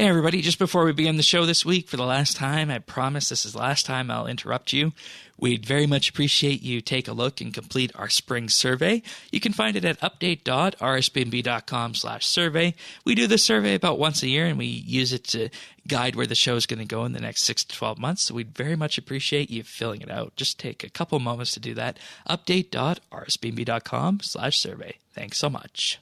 Hey everybody, just before we begin the show this week, for the last time, I promise this is the last time I'll interrupt you. We'd very much appreciate you take a look and complete our spring survey. You can find it at update.rsbnb.com/survey. We do this survey about once a year, and we use it to guide where the show is going to go in the next 6 to 12 months, so we'd very much appreciate you filling it out. Just take a couple moments to do that. update.rsbnb.com/survey. Thanks so much.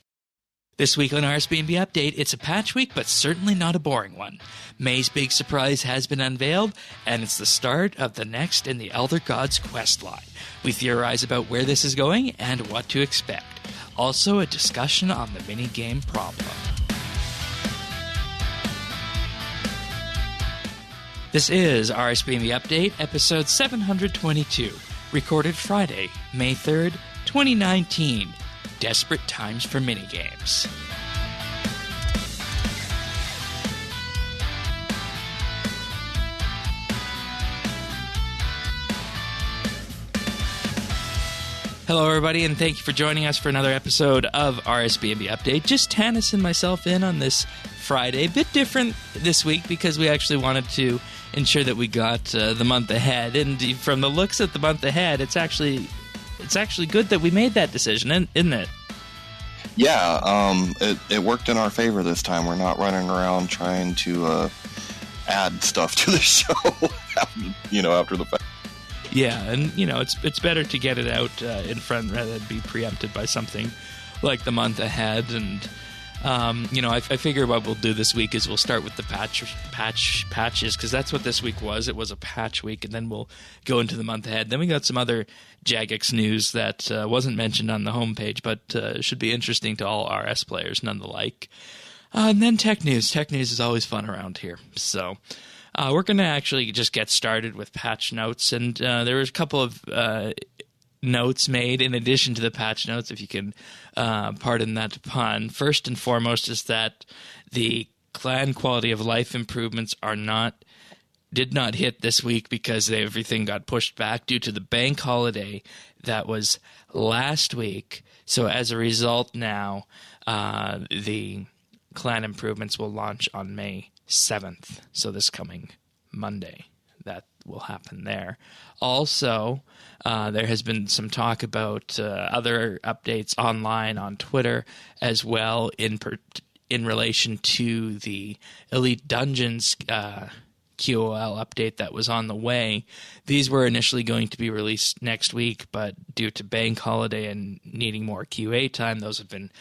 This week on RSBANDB Update, it's a patch week, but certainly not a boring one. May's big surprise has been unveiled, and it's the start of the next in the Elder Gods quest line. We theorize about where this is going and what to expect. Also, a discussion on the minigame problem. This is RSBANDB Update, episode 722, recorded Friday, May 3rd, 2019. Desperate times for minigames. Hello, everybody, and thank you for joining us for another episode of RSBANDB Update. Just Tanis and myself in on this Friday. A bit different this week because we actually wanted to ensure that we got the month ahead. And from the looks at the month ahead, it's actually good that we made that decision, isn't it? Yeah, it worked in our favor this time. We're not running around trying to add stuff to the show, after the fact. Yeah, and, it's better to get it out in front rather than be preempted by something like the month ahead. And, I figure what we'll do this week is we'll start with the patches, because that's what this week was. It was a patch week, and then we'll go into the month ahead. Then we got some other Jagex news that wasn't mentioned on the homepage, but should be interesting to all RS players nonetheless. And then tech news. Tech news is always fun around here. So we're going to actually just get started with patch notes, and there was a couple of notes made in addition to the patch notes, if you can pardon that pun. First and foremost is that the clan quality of life improvements did not hit this week because everything got pushed back due to the bank holiday that was last week. So as a result now, the clan improvements will launch on May 7th. So this coming Monday, that will happen there. Also, there has been some talk about other updates online on Twitter as well in relation to the Elite Dungeons QOL update that was on the way. These were initially going to be released next week, but due to bank holiday and needing more QA time, those have been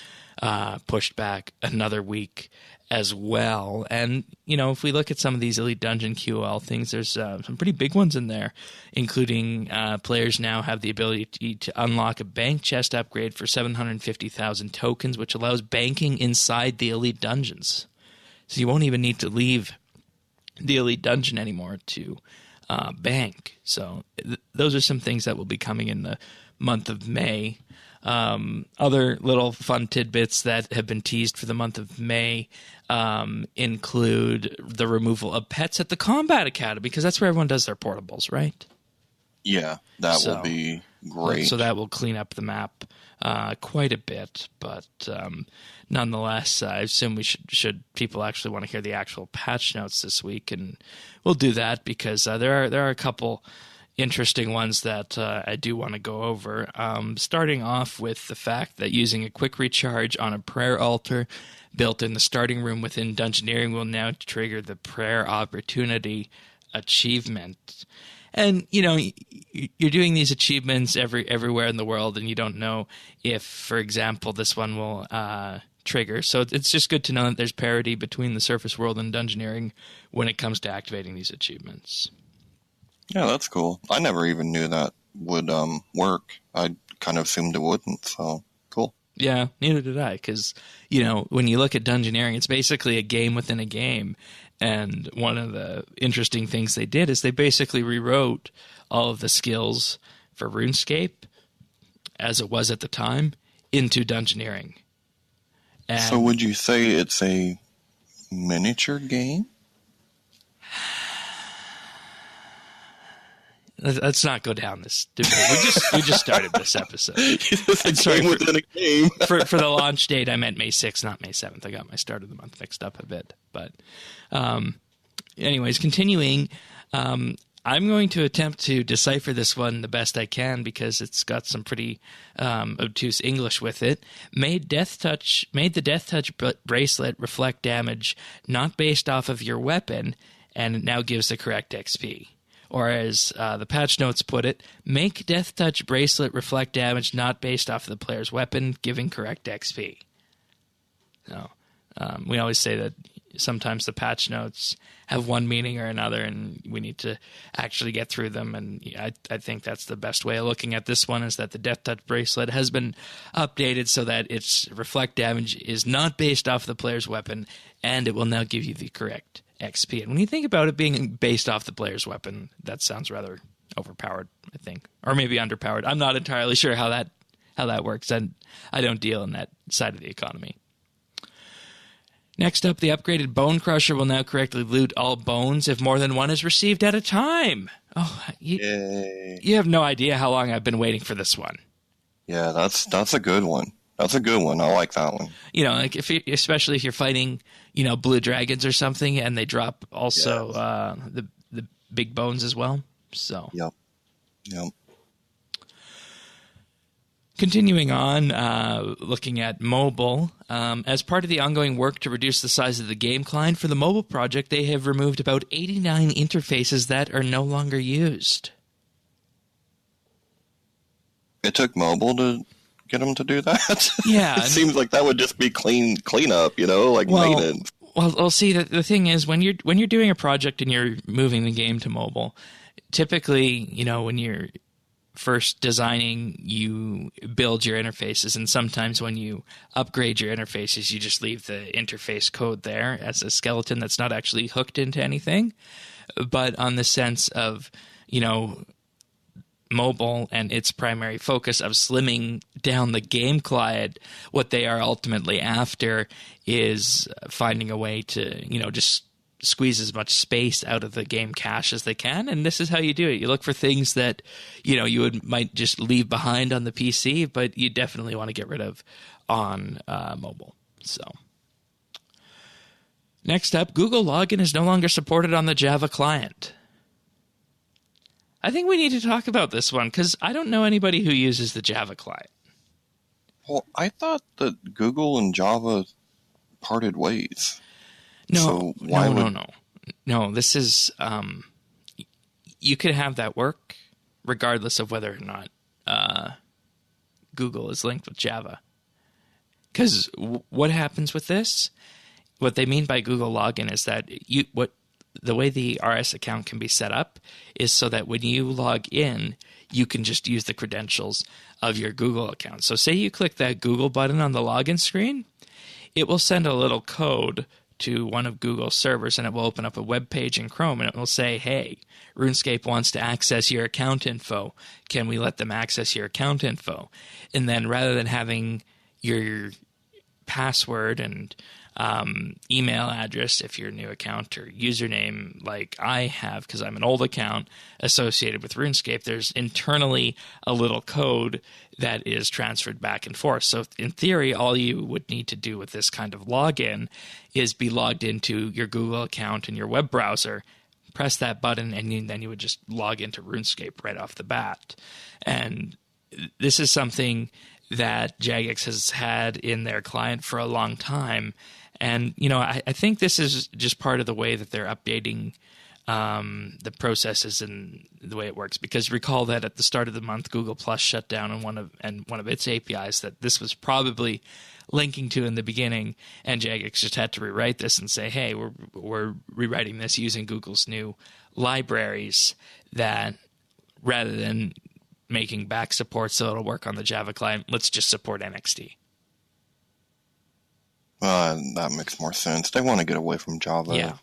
pushed back another week as well. And, if we look at some of these Elite Dungeon QOL things, there's some pretty big ones in there, including players now have the ability to unlock a bank chest upgrade for 750,000 tokens, which allows banking inside the Elite Dungeons. So you won't even need to leave the Elite Dungeon anymore to bank. So those are some things that will be coming in the month of May. Other little fun tidbits that have been teased for the month of May include the removal of pets at the Combat Academy, because that's where everyone does their portables, right? Yeah, that will be great. So that will clean up the map quite a bit, but nonetheless, I assume we should people actually want to hear the actual patch notes this week, and we'll do that because there are a couple interesting ones that I do want to go over. Starting off with the fact that using a quick recharge on a prayer altar built in the starting room within Dungeoneering will now trigger the prayer opportunity achievement. And, you're doing these achievements everywhere in the world, and you don't know if, for example, this one will trigger. So it's just good to know that there's parity between the surface world and Dungeoneering when it comes to activating these achievements. Yeah, that's cool. I never even knew that would work. I kind of assumed it wouldn't, so cool. Yeah, neither did I, because, when you look at Dungeoneering, it's basically a game within a game, and one of the interesting things they did is they basically rewrote all of the skills for RuneScape, as it was at the time, into Dungeoneering. And so would you say it's a miniature game? Let's not go down this debate. We just started this episode. It's a game within a game. for the launch date, I meant May 6th, not May 7th. I got my start of the month mixed up a bit. But anyways, continuing, I'm going to attempt to decipher this one the best I can because it's got some pretty obtuse English with it. Made the Death Touch bracelet reflect damage not based off of your weapon, and it now gives the correct XP. Or as the patch notes put it, make Death Touch bracelet reflect damage not based off of the player's weapon, giving correct XP. So, we always say that sometimes the patch notes have one meaning or another, and we need to actually get through them. And I think that's the best way of looking at this one, is that the Death Touch bracelet has been updated so that its reflect damage is not based off the player's weapon, and it will now give you the correct XP. And when you think about it being based off the player's weapon, that sounds rather overpowered, I think, or maybe underpowered. I'm not entirely sure how that works, and I don't deal in that side of the economy. Next up, the upgraded Bone Crusher will now correctly loot all bones if more than one is received at a time. Oh, you have no idea how long I've been waiting for this one. Yeah, that's a good one. That's a good one. I like that one. You know, like especially if you're fighting, blue dragons or something, and they drop also the big bones as well. So. Yep. Continuing on, looking at mobile, as part of the ongoing work to reduce the size of the game client for the mobile project, they have removed about 89 interfaces that are no longer used. It took mobile to get them to do that? Yeah. It seems like that would just be cleanup, maintenance. Well, see, the thing is, when you're doing a project and you're moving the game to mobile, typically, when you're first designing, you build your interfaces, and sometimes when you upgrade your interfaces, you just leave the interface code there as a skeleton that's not actually hooked into anything. But on the sense of, mobile and its primary focus of slimming down the game client, what they are ultimately after is finding a way to, just squeeze as much space out of the game cache as they can. And this is how you do it. You look for things that, you might just leave behind on the PC, but you definitely want to get rid of on mobile. So next up, Google Login is no longer supported on the Java client. I think we need to talk about this one because I don't know anybody who uses the Java client. Well, I thought that Google and Java parted ways. No, No, this is... you could have that work regardless of whether or not Google is linked with Java. Because what happens with this, what they mean by Google Login is that the way the RS account can be set up is so that when you log in, you can just use the credentials of your Google account. So say you click that Google button on the login screen, it will send a little code to one of Google's servers, and it will open up a web page in Chrome, and it will say, hey, RuneScape wants to access your account info. Can we let them access your account info? And then rather than having your password and email address if you're a new account, or username like I have because I'm an old account associated with RuneScape, there's internally a little code that is transferred back and forth. So in theory, all you would need to do with this kind of login is be logged into your Google account in your web browser, press that button, and then you would just log into RuneScape right off the bat. And this is something that Jagex has had in their client for a long time. And, I think this is just part of the way that they're updating the processes and the way it works. Because recall that at the start of the month, Google Plus shut down on one of its APIs that this was probably linking to in the beginning, and Jagex just had to rewrite this and say, hey, we're rewriting this using Google's new libraries, that rather than making back support so it'll work on the Java client, let's just support NXT. That makes more sense. They want to get away from Java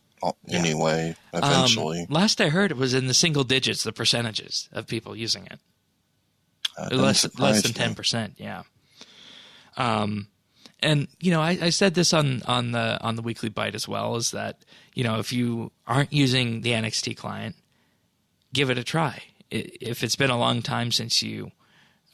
anyway, eventually. Last I heard, it was in the single digits, the percentages of people using it. Less than 10%, yeah. And, I said this on the Weekly Bite as well, is that, if you aren't using the NXT client, give it a try. if it's been a long time since you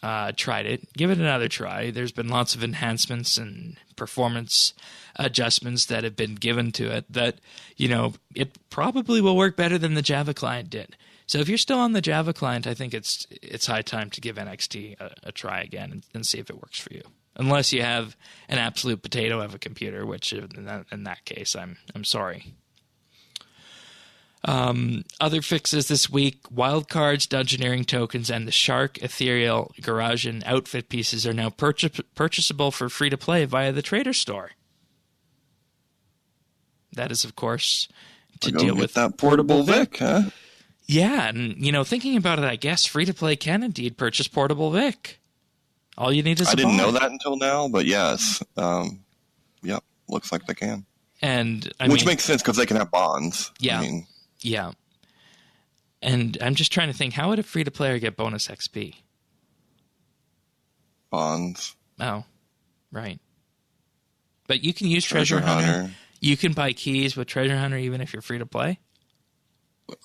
tried it, give it another try. There's been lots of enhancements and performance adjustments that have been given to it that, it probably will work better than the Java client did. So if you're still on the Java client, I think it's high time to give NXT a try again and see if it works for you. Unless you have an absolute potato of a computer, which in that case, I'm sorry. Other fixes this week: wildcards, dungeoneering tokens, and the Shark Ethereal Garage and outfit pieces are now purchasable for free-to-play via the Trader Store. That is, of course, to deal with that portable Vic, huh? Yeah, and, thinking about it, I guess free-to-play can indeed purchase portable Vic. All you need is I didn't know that until now, but yes. Yep, looks like they can. And Which makes sense because they can have bonds. Yeah, yeah. And I'm just trying to think, how would a free-to-player get bonus XP? Bonds. Oh, right. But you can use Treasure Hunter. You can buy keys with Treasure Hunter even if you're free-to-play?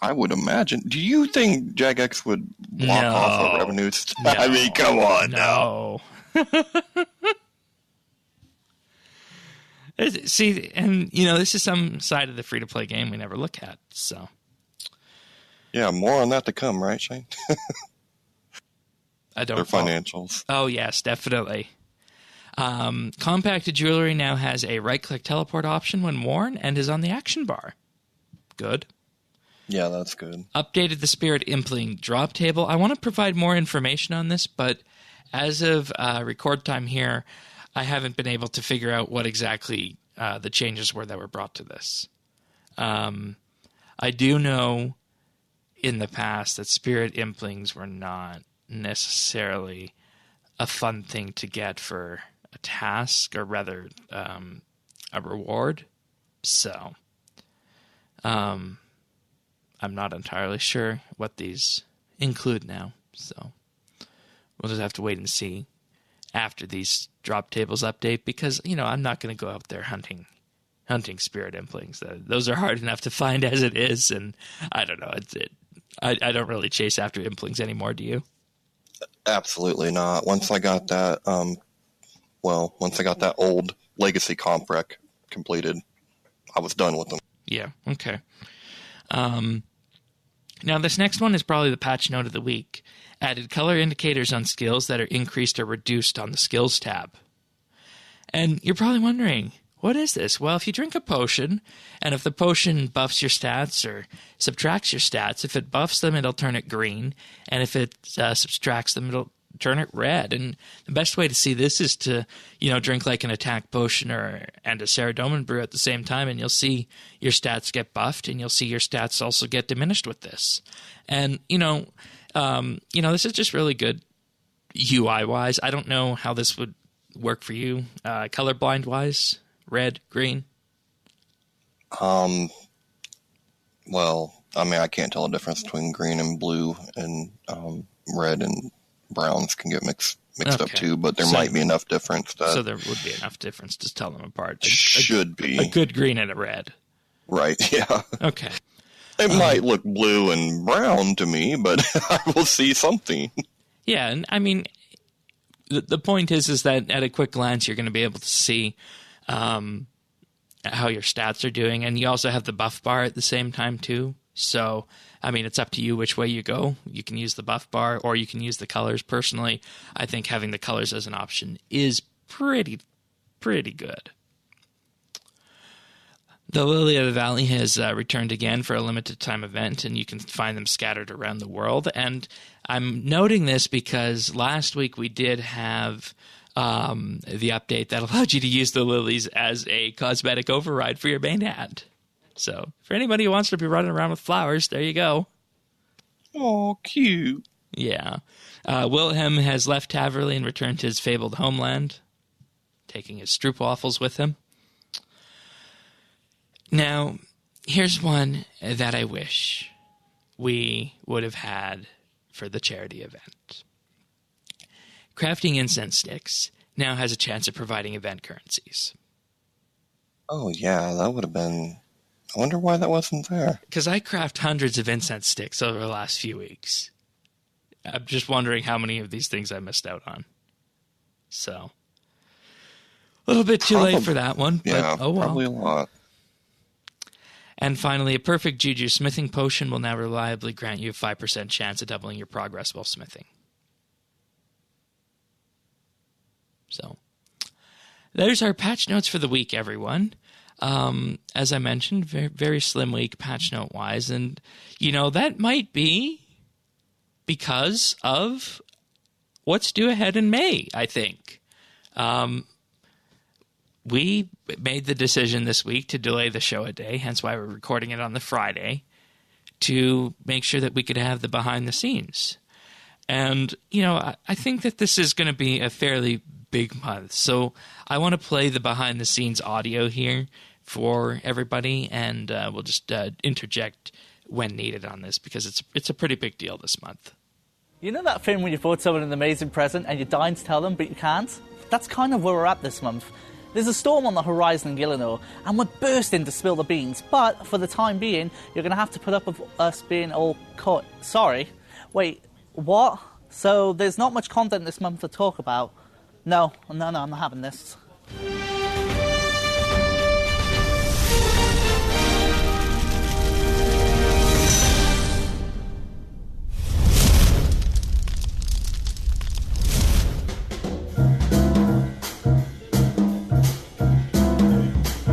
I would imagine. Do you think Jagex would block off a revenue? No. I mean, come on now. See, and, this is some side of the free-to-play game we never look at, so. Yeah, more on that to come, right, Shane? I don't Their financials. Oh, yes, definitely. Compacted jewelry now has a right-click teleport option when worn and is on the action bar. Good. Yeah, that's good. Updated the Spirit Impling drop table. I want to provide more information on this, but as of record time here, I haven't been able to figure out what exactly the changes were that were brought to this. I do know in the past that Spirit Implings were not necessarily a fun thing to get for a task, or rather a reward. So I'm not entirely sure what these include now. So we'll just have to wait and see after these drop tables update, because, I'm not going to go out there hunting Spirit Implings. Those are hard enough to find as it is, and I don't know. I don't really chase after Implings anymore, do you? Absolutely not. Once I got that, once I got that old Legacy comp rec completed, I was done with them. Yeah, okay. Now, this next one is probably the patch note of the week. Added color indicators on skills that are increased or reduced on the skills tab. And you're probably wondering, what is this? Well, if you drink a potion, and if the potion buffs your stats or subtracts your stats, if it buffs them, it'll turn it green. And if it subtracts them, it'll turn it red. And the best way to see this is to, drink like an attack potion and a Saradomin brew at the same time, and you'll see your stats get buffed, and you'll see your stats also get diminished with this. And, this is just really good UI-wise. I don't know how this would work for you, colorblind-wise, red, green. Well, I can't tell the difference between green and blue, and red and browns can get mixed up too, but there might be enough difference. So there would be enough difference to tell them apart. Should be. A good green and a red. Right, yeah. Okay. It might look blue and brown to me, but I will see something. Yeah, and the point is that at a quick glance, you're going to be able to see how your stats are doing, and you also have the buff bar at the same time too. So, it's up to you which way you go. You can use the buff bar, or you can use the colors. Personally, I think having the colors as an option is pretty good. The Lily of the Valley has returned again for a limited time event, and you can find them scattered around the world. And I'm noting this because last week we did have the update that allowed you to use the lilies as a cosmetic override for your main hat. So for anybody who wants to be running around with flowers, there you go. Oh, cute. Yeah. Wilhelm has left Taverley and returned to his fabled homeland, taking his stroopwafels with him. Now, here's one that I wish we would have had for the charity event. Crafting incense sticks now has a chance of providing event currencies. Oh, yeah, that would have been... I wonder why that wasn't there. Because I craft hundreds of incense sticks over the last few weeks. I'm just wondering how many of these things I missed out on. So, a little bit too late for that one, but oh well. Probably a lot. And finally, a perfect juju smithing potion will now reliably grant you a 5% chance of doubling your progress while smithing. So, there's our patch notes for the week, everyone. As I mentioned, very, very slim week patch note-wise. And, that might be because of what's due ahead in May, I think. We made the decision this week to delay the show a day, hence why we're recording it on the Friday, to make sure that we could have the behind the scenes. And, I think that this is going to be a fairly big month. So I want to play the behind the scenes audio here for everybody, and we'll just interject when needed on this because it's a pretty big deal this month. You know that feeling when you bought someone an amazing present and you're dying to tell them, but you can't? That's kind of where we're at this month. There's a storm on the horizon in Gillinor, and we're bursting to spill the beans, but for the time being, you're going to have to put up with us being all cut. Sorry. Wait, what? So there's not much content this month to talk about? No, I'm not having this.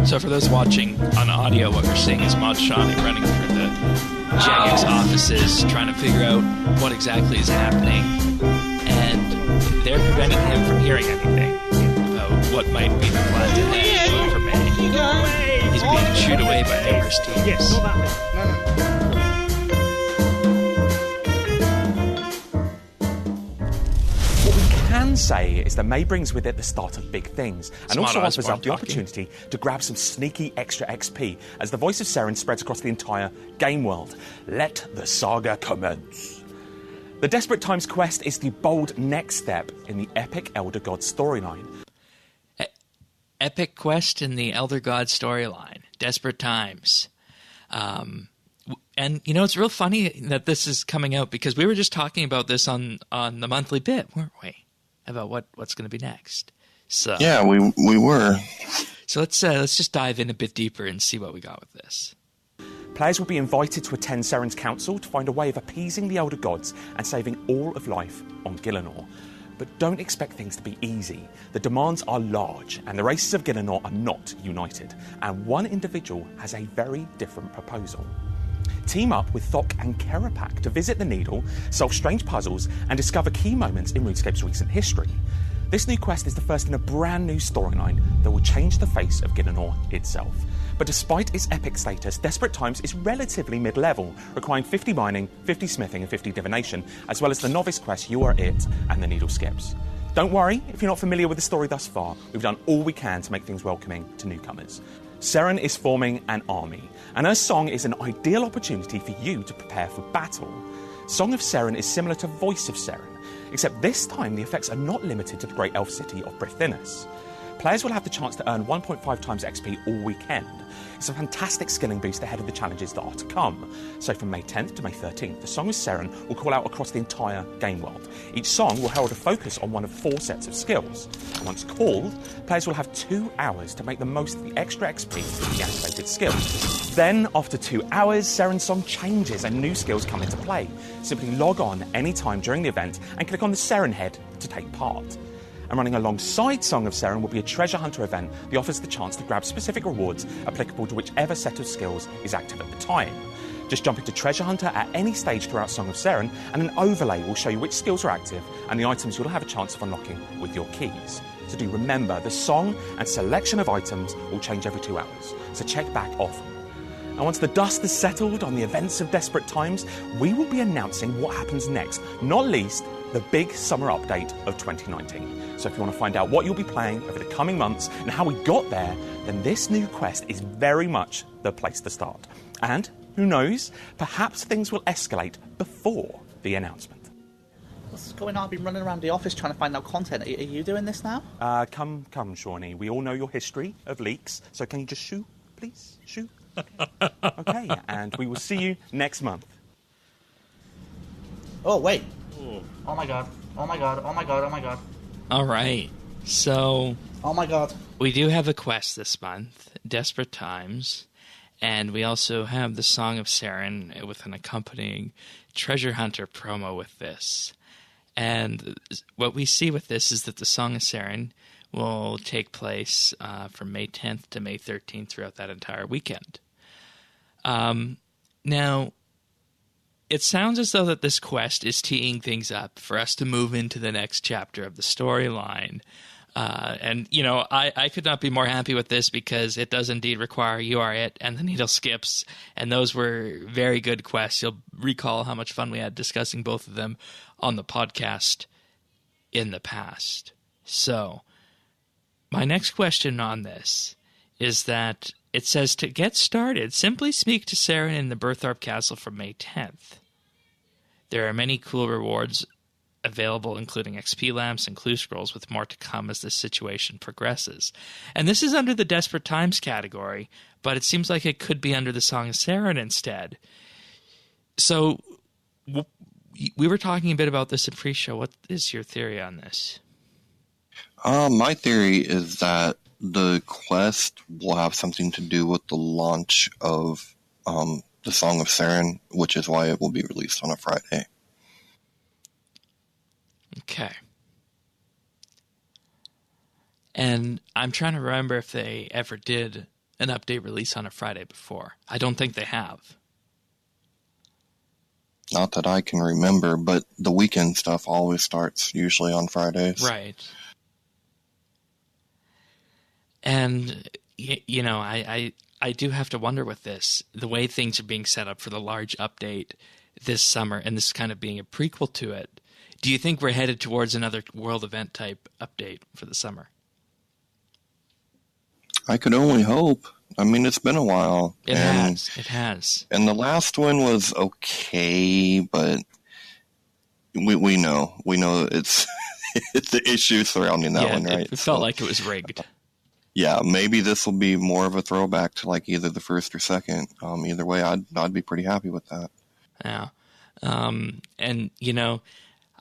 So for those watching on audio, what we're seeing is Mod Shawnee running through the Jagex offices, trying to figure out what exactly is happening, and they're preventing him from hearing anything about what might be the plan to have for May. He's being shooed away by numerous teams. Yes, not that bit. No. Can say is that May brings with it the start of big things and also offers up the opportunity to grab some sneaky extra XP as the voice of Seren spreads across the entire game world. Let the saga commence. The Desperate Times quest is the bold next step in the epic Elder God storyline. Epic quest in the Elder God storyline. Desperate Times. And, it's real funny that this is coming out because we were just talking about this on the monthly bit, weren't we? About what's going to be next. So yeah, we were. So let's just dive in a bit deeper and see what we got with this. Players will be invited to attend Seren's council to find a way of appeasing the Elder Gods and saving all of life on Gillinor. But don't expect things to be easy. The demands are large, and the races of Gillinor are not united. And one individual has a very different proposal. Team up with Thok and Kerapak to visit the Needle, solve strange puzzles, and discover key moments in RuneScape's recent history. This new quest is the first in a brand new storyline that will change the face of Gillinor itself. But despite its epic status, Desperate Times is relatively mid-level, requiring 50 mining, 50 smithing, and 50 divination, as well as the novice quest You Are It and the Needle Skips. Don't worry if you're not familiar with the story thus far, we've done all we can to make things welcoming to newcomers. Seren is forming an army, and her song is an ideal opportunity for you to prepare for battle. Song of Seren is similar to Voice of Seren, except this time the effects are not limited to the great elf city of Brithinus. Players will have the chance to earn 1.5 times XP all weekend. It's a fantastic skilling boost ahead of the challenges that are to come. So from May 10th to May 13th, the Song of Seren will call out across the entire game world. Each song will herald a focus on one of 4 sets of skills. Once called, players will have 2 hours to make the most of the extra XP with the activated skills. Then, after 2 hours, Seren's song changes and new skills come into play. Simply log on any time during the event and click on the Seren head to take part. And running alongside Song of Seren will be a treasure hunter event that offers the chance to grab specific rewards applicable to whichever set of skills is active at the time. Just jump into Treasure Hunter at any stage throughout Song of Seren, and an overlay will show you which skills are active and the items you'll have a chance of unlocking with your keys. So do remember, the song and selection of items will change every 2 hours, so check back often. And once the dust has settled on the events of Desperate Times, we will be announcing what happens next, not least the big summer update of 2019. So if you want to find out what you'll be playing over the coming months and how we got there, then this new quest is very much the place to start. And who knows, perhaps things will escalate before the announcement. What's going on? I've been running around the office trying to find out content. Are you doing this now? Come, Shawnee. We all know your history of leaks, so can you just shoo, please? Shoo. Okay, and we will see you next month. Oh, wait. Oh my god. Oh my god. Oh my god. Oh my god. All right. So Oh my god. we do have a quest this month, Desperate Times, and we also have the Song of Saren with an accompanying Treasure Hunter promo with this. And what we see with this is that the Song of Saren will take place from May 10th to May 13th throughout that entire weekend. Now, it sounds as though that this quest is teeing things up for us to move into the next chapter of the storyline. And, you know, I could not be more happy with this because it does indeed require You Are It and the Needle Skips. And those were very good quests. You'll recall how much fun we had discussing both of them on the podcast in the past. So, my next question on this is that it says to get started, simply speak to Saren in the Bertharp Castle from May 10th. There are many cool rewards available, including XP lamps and clue scrolls, with more to come as the situation progresses. And this is under the Desperate Times category, but it seems like it could be under the Song of Saren instead. So, we were talking a bit about this in pre-show. What is your theory on this? My theory is that the quest will have something to do with the launch of the Song of Saren, which is why it will be released on a Friday. Okay. And I'm trying to remember if they ever did an update release on a Friday before. I don't think they have. Not that I can remember, but the weekend stuff always starts usually on Fridays. Right. And, you know, I do have to wonder with this, the way things are being set up for the large update this summer, and this kind of being a prequel to it. Do you think we're headed towards another world event type update for the summer? I could only hope. I mean, it's been a while. It has. And the last one was okay, but we know it's it's the issue surrounding that one, right? It felt like it was rigged. Yeah, maybe this will be more of a throwback to like either the first or second. Either way, I'd be pretty happy with that. Yeah, and you know,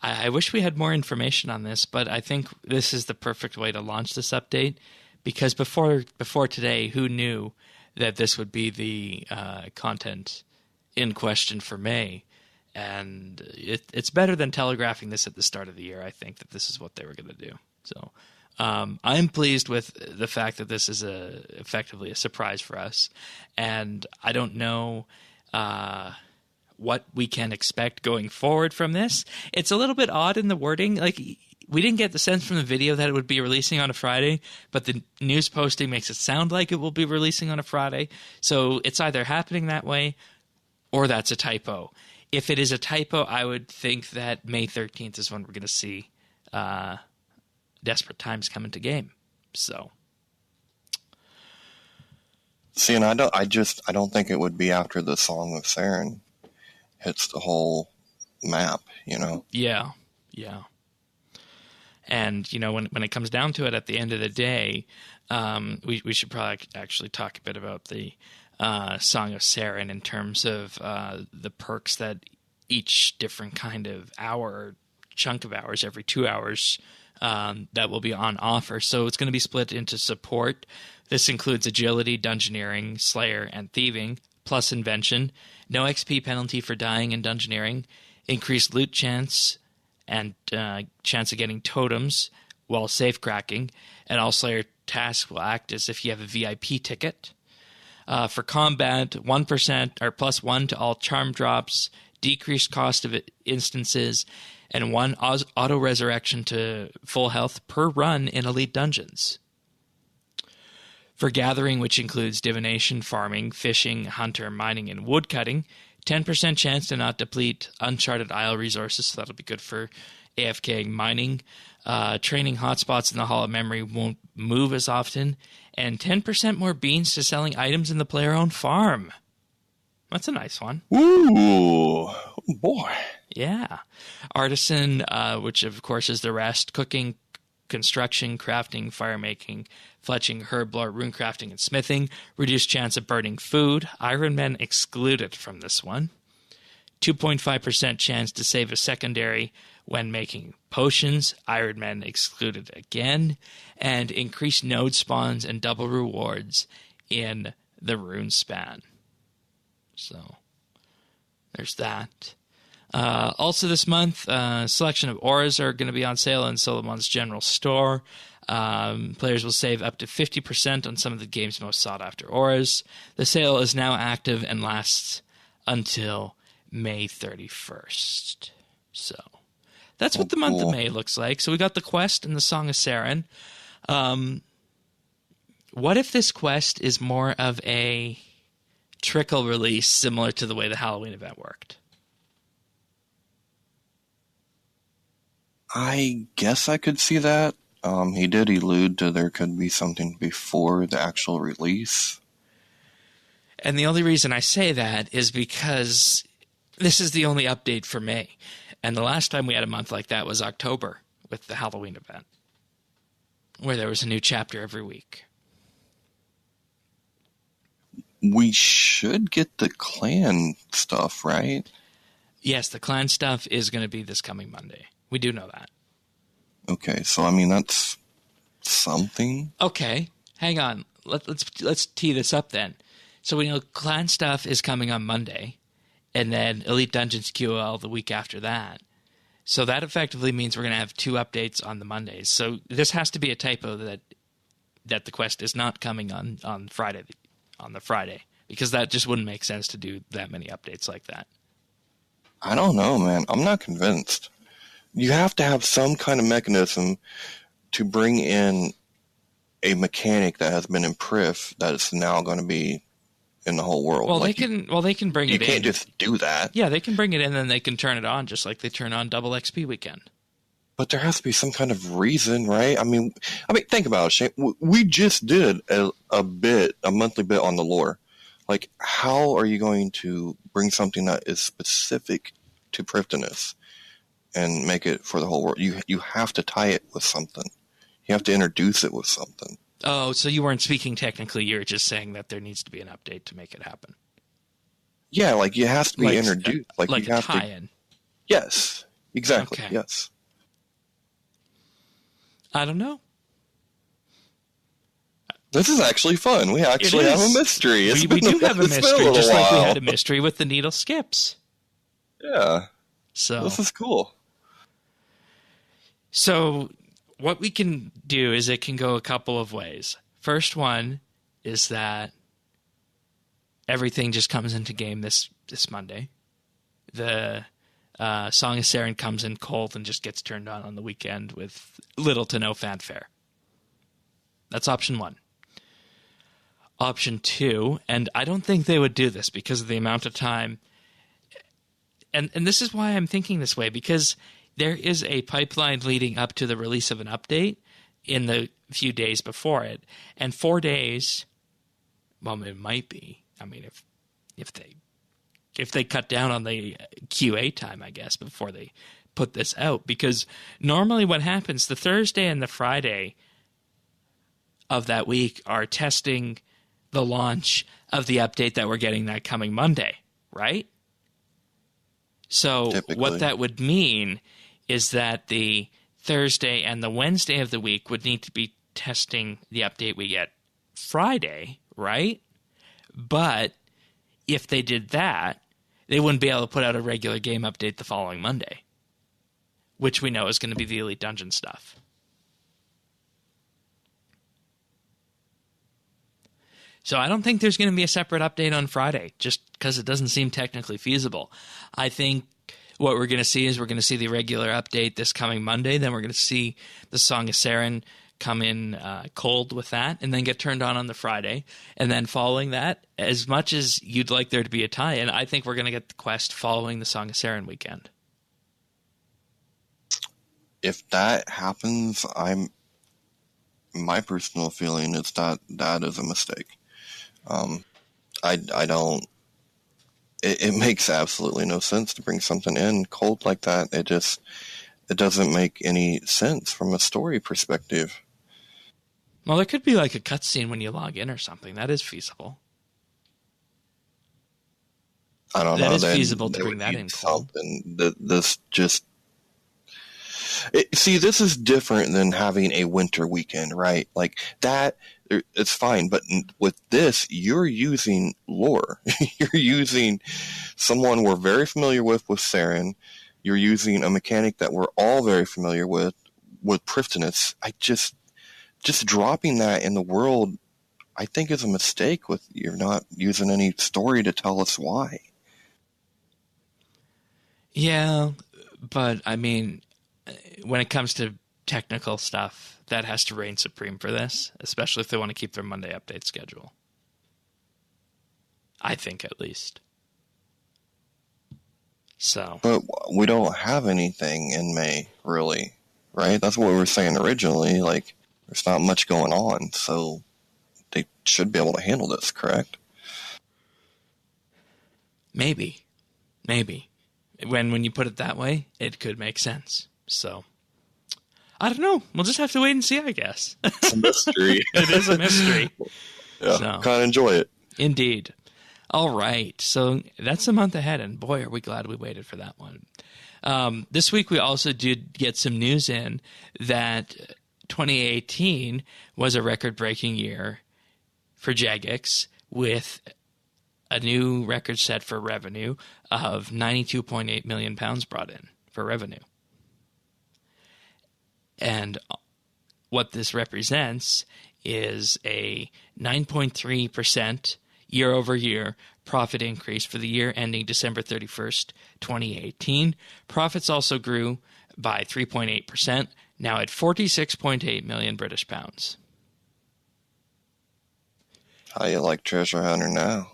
I wish we had more information on this, but I think this is the perfect way to launch this update. Because before today, who knew that this would be the content in question for May? And it's better than telegraphing this at the start of the year. I think that this is what they were going to do. So I'm pleased with the fact that this is effectively a surprise for us. And I don't know what we can expect going forward from this. It's a little bit odd in the wording. Like, we didn't get the sense from the video that it would be releasing on a Friday, but the news posting makes it sound like it will be releasing on a Friday. So it's either happening that way or that's a typo. If it is a typo, I would think that May 13th is when we're going to see Desperate Times come into game. So, see, and I don't think it would be after the Song of Saren hits the whole map, you know? Yeah. And, you know, when it comes down to it, at the end of the day, we should probably actually talk a bit about the Song of Saren in terms of the perks that each different kind of hour or chunk of hours, every 2 hours, that will be on offer. So it's going to be split into support. This includes agility, dungeoneering, slayer, and thieving, plus invention, no XP penalty for dying in dungeoneering, increased loot chance, and chance of getting totems while safe cracking, and all Slayer tasks will act as if you have a VIP ticket. For combat, 1% or plus 1 to all charm drops, decreased cost of instances, and 1 auto resurrection to full health per run in elite dungeons. For gathering, which includes divination, farming, fishing, hunter, mining, and woodcutting, 10% chance to not deplete Uncharted Isle resources, so that'll be good for AFK mining. Training hotspots in the Hall of Memory won't move as often. And 10% more beans to selling items in the player-owned farm. That's a nice one. Ooh, boy. Yeah. Artisan, which of course is the rest. Cooking, construction, crafting, firemaking, fletching, herb lore, rune crafting, and smithing. Reduced chance of burning food. Iron Men excluded from this one. 2.5% chance to save a secondary when making potions, Iron Man excluded again, and increased node spawns and double rewards in the rune span. So there's that. Also this month, a selection of auras are going to be on sale in Solomon's General Store. Players will save up to 50% on some of the game's most sought-after auras. The sale is now active and lasts until May 31st. So that's what the month of May looks like. So we got the quest and the Song of Saren. What if this quest is more of a trickle release similar to the way the Halloween event worked? I guess I could see that. He did allude to there could be something before the actual release. And the only reason I say that is because this is the only update for May. And the last time we had a month like that was October with the Halloween event, where there was a new chapter every week. We should get the clan stuff, right? Yes, the clan stuff is going to be this coming Monday. We do know that. Okay, so I mean that's something. Okay, hang on. Let's tee this up then. So we know clan stuff is coming on Monday, and then Elite Dungeons QL the week after that. So that effectively means we're going to have 2 updates on the Mondays. So this has to be a typo that the quest is not coming on Friday, on the Friday, because that just wouldn't make sense to do that many updates like that. I don't know, man. I'm not convinced. You have to have some kind of mechanism to bring in a mechanic that has been in Prif that is now going to be in the whole world. Well, they can bring it in. You can't just do that. Yeah, they can bring it in and they can turn it on just like they turn on Double XP Weekend. But there has to be some kind of reason, right? I mean, think about it, Shane. We just did a monthly bit on the lore. Like, how are you going to bring something that is specific to Prifdinus and make it for the whole world? You have to tie it with something. You have to introduce it with something. Oh, so you weren't speaking technically. You were just saying that there needs to be an update to make it happen. Yeah, like it has to be introduced. Like you a have tie-in. Yes, exactly. Okay. Yes. I don't know. This is actually fun. We actually have a mystery. We do have a mystery, just like we had a mystery with the needle skips. Yeah. So this is cool. So what we can do is it can go a couple of ways. First one is that everything just comes into game this Monday. The Song of Saren comes in cold and just gets turned on the weekend with little to no fanfare. That's option 1. Option 2, and I don't think they would do this because of the amount of time, and this is why I'm thinking this way, because there is a pipeline leading up to the release of an update in the few days before it, and 4 days, well, it might be. I mean, if they cut down on the QA time, I guess, before they put this out, because normally what happens, the Thursday and the Friday of that week are testing the launch of the update that we're getting that coming Monday, right? So typically, what that would mean is that the Thursday and the Wednesday of the week would need to be testing the update we get Friday, right? But if they did that, they wouldn't be able to put out a regular game update the following Monday, which we know is going to be the Elite Dungeon stuff. So I don't think there's going to be a separate update on Friday, just because it doesn't seem technically feasible. I think what we're going to see is we're going to see the regular update this coming Monday. Then we're going to see the Song of Saren come in cold with that and then get turned on the Friday. And then following that, as much as you'd like there to be a tie-in, I think we're going to get the quest following the Song of Saren weekend. If that happens, my personal feeling is that is a mistake. I don't. It makes absolutely no sense to bring something in cold like that. It doesn't make any sense from a story perspective. Well, there could be like a cutscene when you log in or something. That is feasible. I don't know. That is then feasible to they bring would that need in, Cole. something. This just see, this is different than having a winter weekend, right? Like that, it's fine. But with this, you're using lore. You're using someone we're very familiar with Saren. You're using a mechanic that we're all very familiar with Prifddinas. I just dropping that in the world, I think, is a mistake. With you're not using any story to tell us why. Yeah, but I mean, when it comes to technical stuff, that has to reign supreme for this, especially if they want to keep their Monday update schedule. I think, at least. So. But we don't have anything in May, really, right? That's what we were saying originally. Like, there's not much going on, so they should be able to handle this, correct? Maybe. When you put it that way, it could make sense. So, I don't know. We'll just have to wait and see, I guess. It's a mystery. It is a mystery. Yeah, So, kind of enjoy it. Indeed. All right. So that's a month ahead, and boy, are we glad we waited for that one. This week, we also did get some news in that 2018 was a record-breaking year for Jagex, with a new record set for revenue of £92.8 million brought in for revenue. And what this represents is a 9.3% year-over-year profit increase for the year ending December 31st, 2018. Profits also grew by 3.8%, now at 46.8 million British pounds. How you like Treasure Hunter now?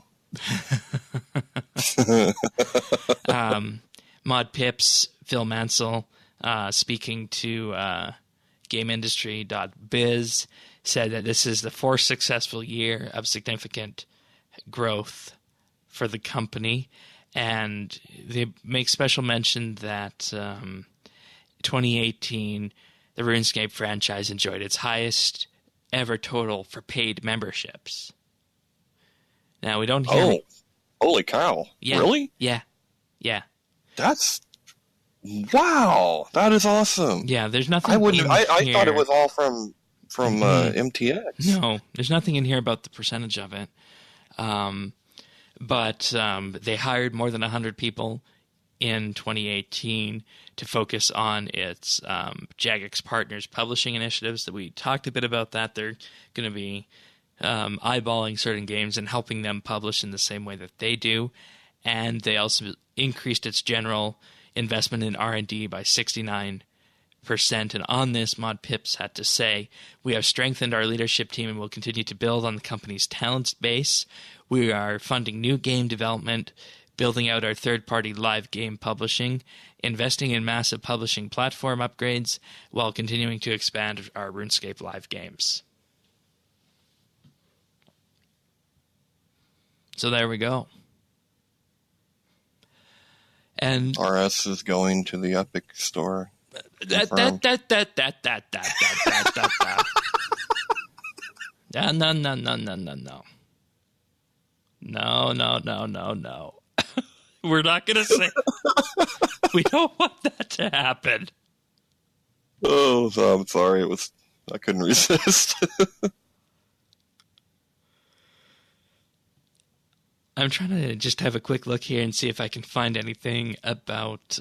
Mod Pips, Phil Mansell, speaking to GameIndustry.biz, said that this is the fourth successful year of significant growth for the company, and they make special mention that 2018, the RuneScape franchise enjoyed its highest ever total for paid memberships. Now, we don't hear... Oh, holy cow. Yeah, really? Yeah. That's... Wow, that is awesome. Yeah, there's nothing I wouldn't. in I here. thought it was all from MTX. No, there's nothing in here about the percentage of it. But they hired more than 100 people in 2018 to focus on its Jagex Partners publishing initiatives that we talked a bit about that. They're going to be eyeballing certain games and helping them publish in the same way that they do. And they also increased its general investment in R&D by 69%. And on this, Mod Pips had to say, "We have strengthened our leadership team and will continue to build on the company's talent base. We are funding new game development, building out our third-party live game publishing, investing in massive publishing platform upgrades, while continuing to expand our RuneScape live games." So there we go. And RS is going to the Epic store. No. No. We're not going to say. We don't want that to happen. Oh, I'm sorry. I couldn't resist. I'm trying to just have a quick look here and see if I can find anything about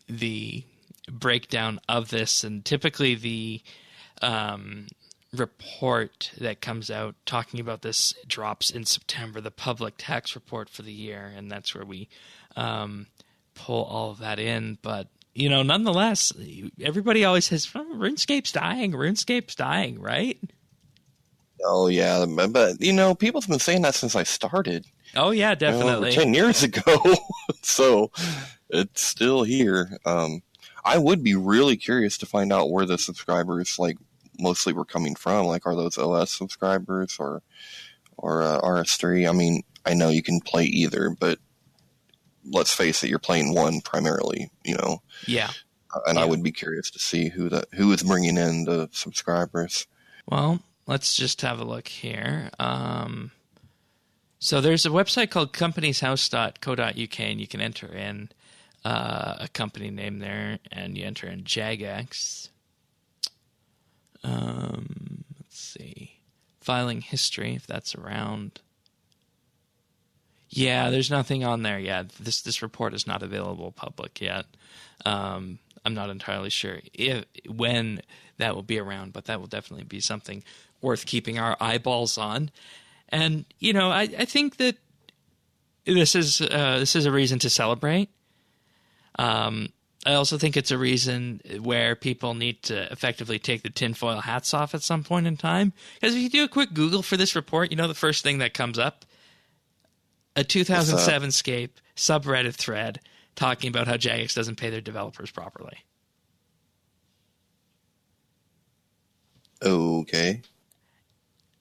the breakdown of this. And typically the report that comes out talking about this drops in September, the public tax report for the year, and that's where we pull all of that in. But, nonetheless, everybody always says, RuneScape's dying, right? Oh, yeah. But, people's been saying that since I started. Oh, yeah, definitely. 10 years ago. So it's still here. I would be really curious to find out where the subscribers, mostly were coming from. Are those OS subscribers or RS3? I mean, I know you can play either, but let's face it, you're playing one primarily, Yeah. And I would be curious to see who is bringing in the subscribers. Well, let's just have a look here. So there's a website called companieshouse.co.uk, and you can enter in a company name there, and you enter in Jagex. Let's see. Filing history, if that's around. Yeah, there's nothing on there yet. This report is not available public yet. I'm not entirely sure when that will be around, but that will definitely be something worth keeping our eyeballs on. And I think that this is a reason to celebrate. I also think it's a reason where people need to effectively take the tinfoil hats off at some point in time. Because if you do a quick Google for this report, the first thing that comes up, a 2007 Scape subreddit thread talking about how Jagex doesn't pay their developers properly. Okay.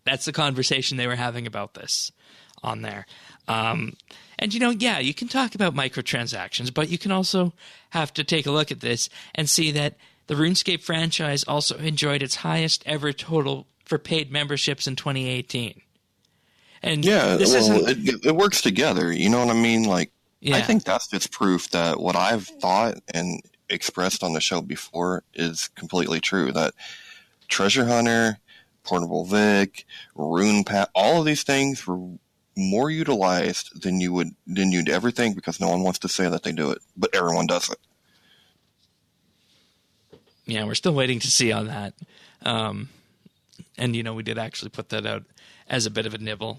That's the conversation they were having about this on there. And, you can talk about microtransactions, but you can also have to take a look at this and see that the RuneScape franchise also enjoyed its highest ever total for paid memberships in 2018. And yeah, this it works together. You know what I mean? Like, yeah. I think that's just proof that what I've thought and expressed on the show before is completely true. That Treasure Hunter, Portable Vic, Rune Pat, all of these things were more utilized than you'd ever think, because no one wants to say that they do it, but everyone does it. Yeah, we're still waiting to see on that. And we did actually put that out as a bit of a nibble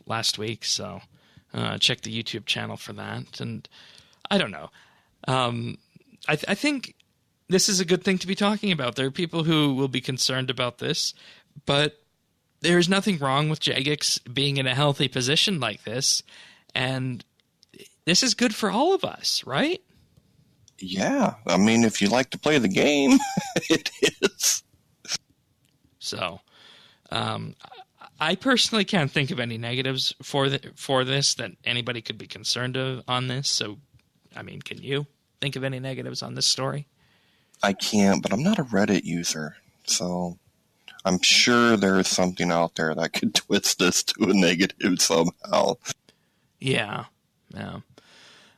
last week, so check the YouTube channel for that. And I don't know. I think this is a good thing to be talking about. There are people who will be concerned about this, but there's nothing wrong with Jagex being in a healthy position like this, and this is good for all of us, right? Yeah, I mean, if you like to play the game, it is. So, I personally can't think of any negatives for this that anybody could be concerned of on this. So, I mean, can you think of any negatives on this story? I can't, but I'm not a Reddit user, so I'm sure there is something out there that could twist this to a negative somehow. Yeah.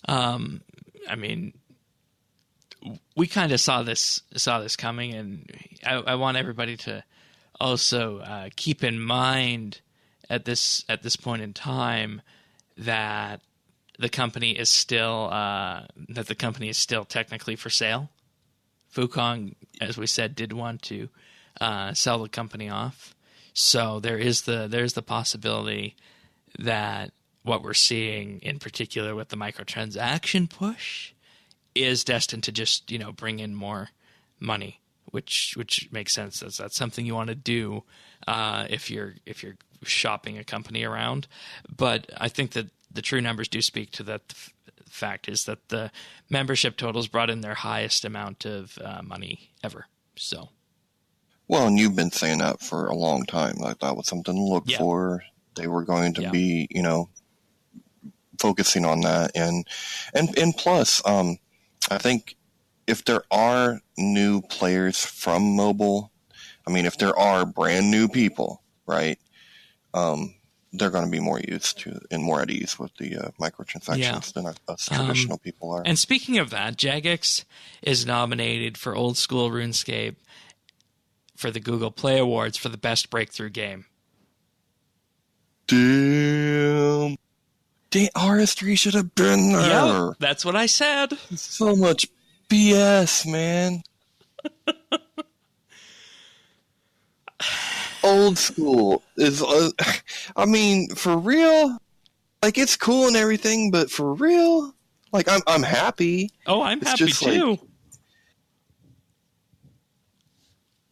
I mean, we kind of saw this coming, and I want everybody to also keep in mind at this point in time that the company is still technically for sale. Fukong, as we said, did want to sell the company off, so there's the possibility that what we're seeing, in particular with the microtransaction push, is destined to just bring in more money, which makes sense. That's something you want to do if you're shopping a company around. But I think that the true numbers do speak to that. Fact is that the membership totals brought in their highest amount of money ever. So, well, and you've been saying that for a long time. Like, that was something to look for. They were going to be, focusing on that, and plus, I think if there are new players from mobile, I mean, if there are brand new people, right? They're going to be more used to and more at ease with the microtransactions than us traditional people are. And speaking of that, Jagex is nominated for Old School RuneScape for the Google Play Awards for the best breakthrough game. Damn, RS3 should have been there. Yep, that's what I said. So much BS, man. Old School is, I mean, for real, like, it's cool and everything, but for real, like, I'm happy. Oh, I'm happy too.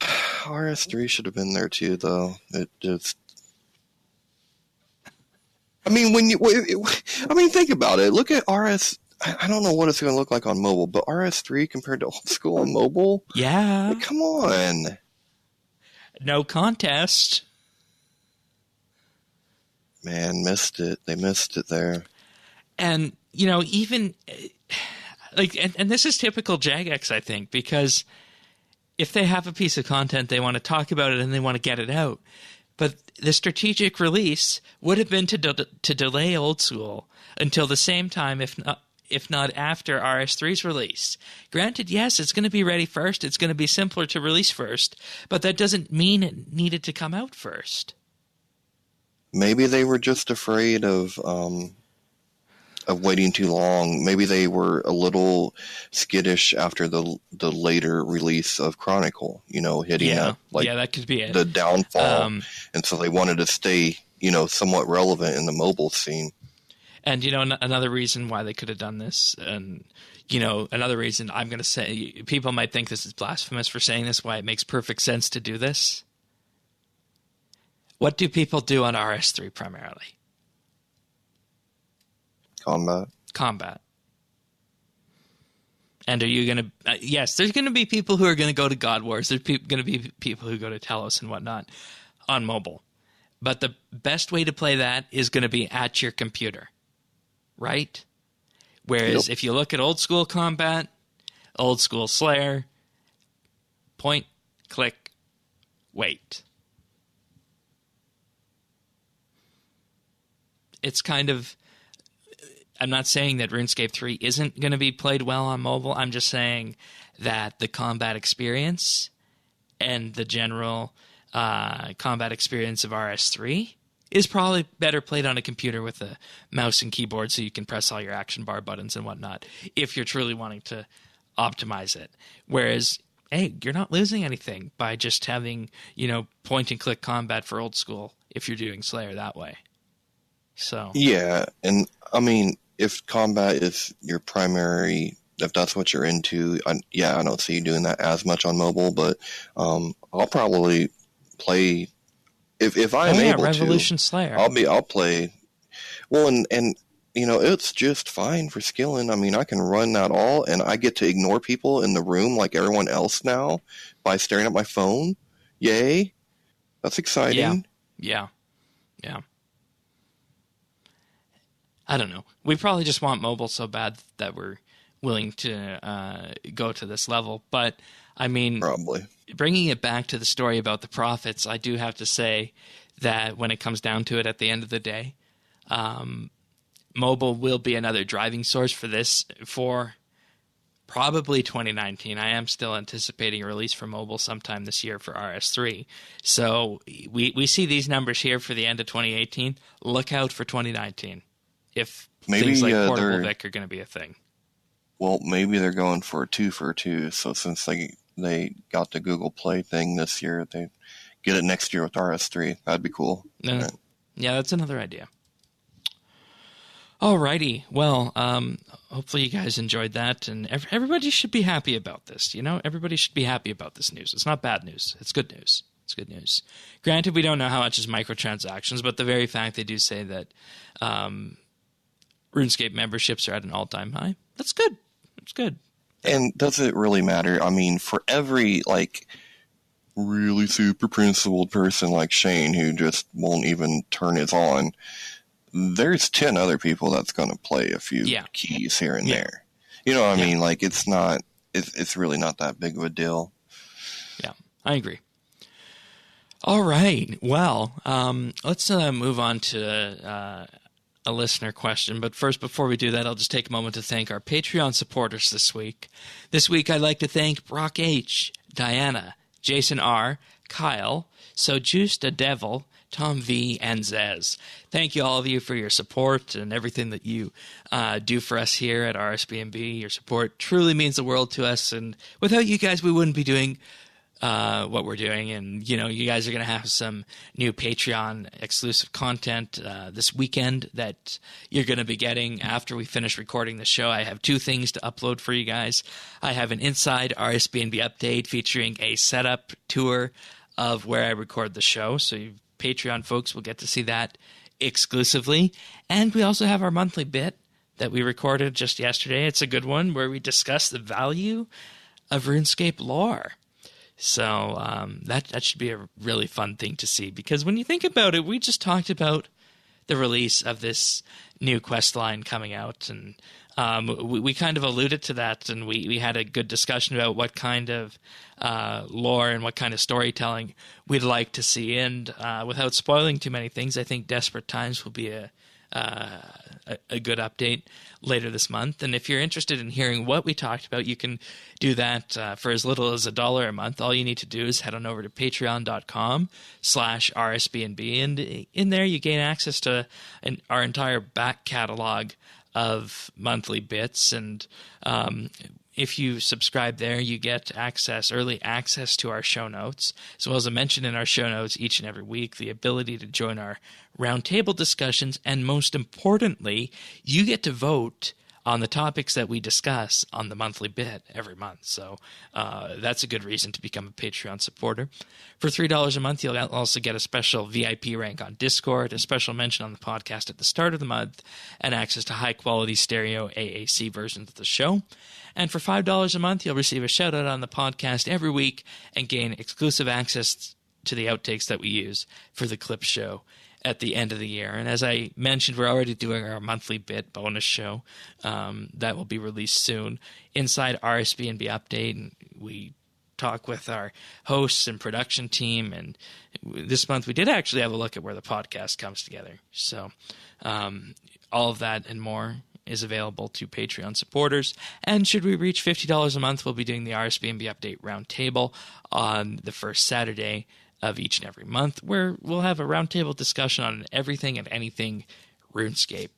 Like, RS3 should have been there too, though. It just, I mean, think about it. Look at RS. I don't know what it's going to look like on mobile, but RS3 compared to Old School on mobile? Yeah. Like, come on. No contest. Man, missed it. They missed it there. And, even, like, and this is typical Jagex, I think, because if they have a piece of content, they want to talk about it and they want to get it out. But the strategic release would have been to delay Old School until the same time, if not after RS3's release. Granted, yes, it's going to be ready first. It's going to be simpler to release first, but that doesn't mean it needed to come out first. Maybe they were just afraid of waiting too long. Maybe they were a little skittish after the later release of Chronicle, hitting that could be it. The downfall. And so they wanted to stay, somewhat relevant in the mobile scene. And, another reason why they could have done this, and, another reason I'm going to say, people might think this is blasphemous for saying this, why it makes perfect sense to do this. What do people do on RS3 primarily? Combat. And are you going to... yes, there's going to be people who are going to go to God Wars. There's going to be people who go to Telos and whatnot on mobile. But the best way to play that is going to be at your computer, right? Whereas if you look at old school combat, old school Slayer, point, click, wait. It's kind of... I'm not saying that RuneScape 3 isn't going to be played well on mobile. I'm just saying that the combat experience and the general combat experience of RS3 is probably better played on a computer with a mouse and keyboard so you can press all your action bar buttons and whatnot if you're truly wanting to optimize it. Whereas, hey, you're not losing anything by just having, point-and-click combat for old school if you're doing Slayer that way. So yeah, and I mean, if combat is your primary, if that's what you're into, I don't see you doing that as much on mobile, but I'll probably play if I am able Revolution to. Slayer. I'll play. Well, and it's just fine for skilling. I mean, I can run that all, and I get to ignore people in the room like everyone else now by staring at my phone. Yay, that's exciting. Yeah. I don't know. We probably just want mobile so bad that we're willing to go to this level. But, I mean, probably bringing it back to the story about the prophets, I do have to say that when it comes down to it at the end of the day, mobile will be another driving source for this for probably 2019. I am still anticipating a release for mobile sometime this year for RS3. So we see these numbers here for the end of 2018. Look out for 2019. If maybe things like portable Vic are going to be a thing. Well, maybe they're going for a 2 for 2. So since they got the Google Play thing this year, they get it next year with RS3. That'd be cool. Yeah, that's another idea. Alrighty. Well, hopefully you guys enjoyed that, and everybody should be happy about this. Everybody should be happy about this news. It's not bad news. It's good news. It's good news. Granted, we don't know how much is microtransactions, but the very fact they do say that RuneScape memberships are at an all-time high, that's good. It's good. And does it really matter? I mean, for every, really super principled person like Shane who just won't even turn his on, there's 10 other people that's going to play a few keys here and there. You know what I mean? It's really not that big of a deal. Yeah, I agree. All right. Well, let's move on to a listener question. But first, before we do that, I'll just take a moment to thank our Patreon supporters this week. This week, I'd like to thank Brock H., Diana, Jason R., Kyle, So Juiced a Devil, Tom V, and Zez. Thank you, all of you, for your support and everything that you do for us here at RSBANDB. Your support truly means the world to us, and without you guys, we wouldn't be doing what we're doing. And, you guys are going to have some new Patreon exclusive content this weekend that you're going to be getting after we finish recording the show. I have 2 things to upload for you guys. I have an Inside RSBANDB update featuring a setup tour of where I record the show. So you Patreon folks will get to see that exclusively. And we also have our monthly bit that we recorded just yesterday. It's a good one where we discuss the value of RuneScape lore. So that should be a really fun thing to see, because when you think about it, we just talked about the release of this new quest line coming out, and we kind of alluded to that, and we had a good discussion about what kind of lore and what kind of storytelling we'd like to see. And without spoiling too many things, I think Desperate Times will be a good update later this month. And if you're interested in hearing what we talked about, you can do that for as little as $1 a month. All you need to do is head on over to patreon.com/RSBNB, and in there you gain access to our entire back catalog of monthly bits. And if you subscribe there, you get early access to our show notes, as well as a mention in our show notes each and every week, the ability to join our roundtable discussions, and most importantly, you get to vote on the topics that we discuss on the monthly bit every month. So that's a good reason to become a Patreon supporter. For $3 a month, you'll also get a special VIP rank on Discord, a special mention on the podcast at the start of the month, and access to high-quality stereo AAC versions of the show. And for $5 a month, you'll receive a shout-out on the podcast every week and gain exclusive access to the outtakes that we use for the clip show at the end of the year. And as I mentioned, we're already doing our monthly bit bonus show that will be released soon inside RSBANDB Update. And we talk with our hosts and production team. And this month we did actually have a look at where the podcast comes together. So all of that and more is available to Patreon supporters. And should we reach $50 a month, we'll be doing the RSBANDB Update Roundtable on the first Saturday of each and every month, where we'll have a roundtable discussion on everything and anything RuneScape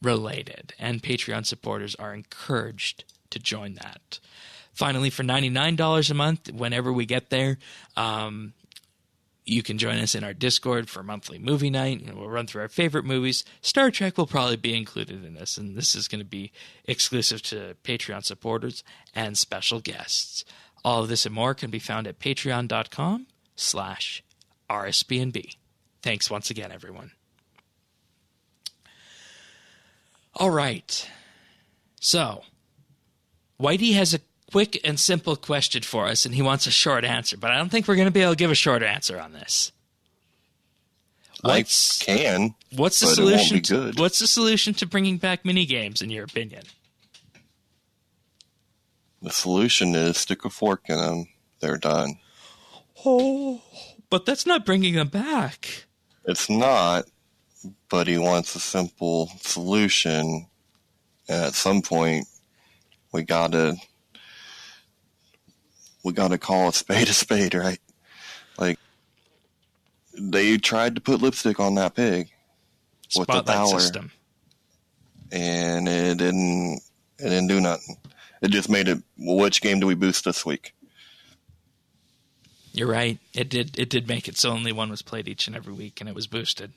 related. And Patreon supporters are encouraged to join that. Finally, for $99 a month, whenever we get there, you can join us in our Discord for monthly movie night, and we'll run through our favorite movies. Star Trek will probably be included in this, and this is going to be exclusive to Patreon supporters and special guests. All of this and more can be found at patreon.com/RSBNB. Thanks once again, everyone. All right. So, Whitey has a quick and simple question for us, and he wants a short answer, but I don't think we're going to be able to give a short answer on this. What's the solution? It won't be good. What's the solution to bringing back minigames, in your opinion? The solution is stick a fork in them. They're done. Oh, but that's not bringing them back. It's not, but he wants a simple solution. And at some point, we gotta call a spade, right? Like, they tried to put lipstick on that pig with the power system, and it didn't do nothing. It just made it. Well, which game do we boost this week? You're right. It did make it so only one was played each and every week, and it was boosted.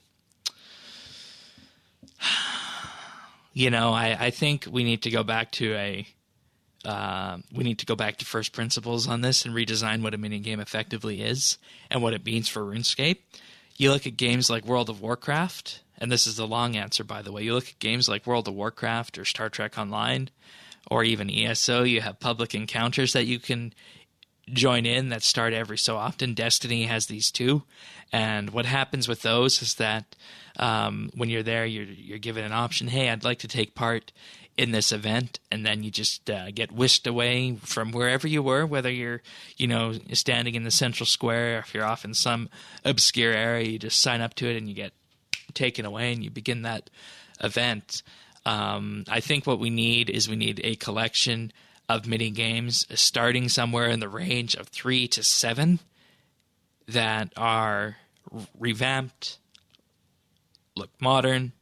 You know, I think we need to go back to first principles on this and redesign what a minigame effectively is and what it means for RuneScape. You look at games like World of Warcraft, and this is the long answer, by the way. You look at games like World of Warcraft or Star Trek Online or even ESO, you have public encounters that you can join in that start every so often. Destiny has these too. And what happens with those is that when you're there, you're given an option. Hey, I'd like to take part in this event, and then you just get whisked away from wherever you were, whether you're, standing in the central square, or if you're off in some obscure area, you just sign up to it and you get taken away and you begin that event. I think what we need is a collection of mini games starting somewhere in the range of 3 to 7 that are revamped, look modern,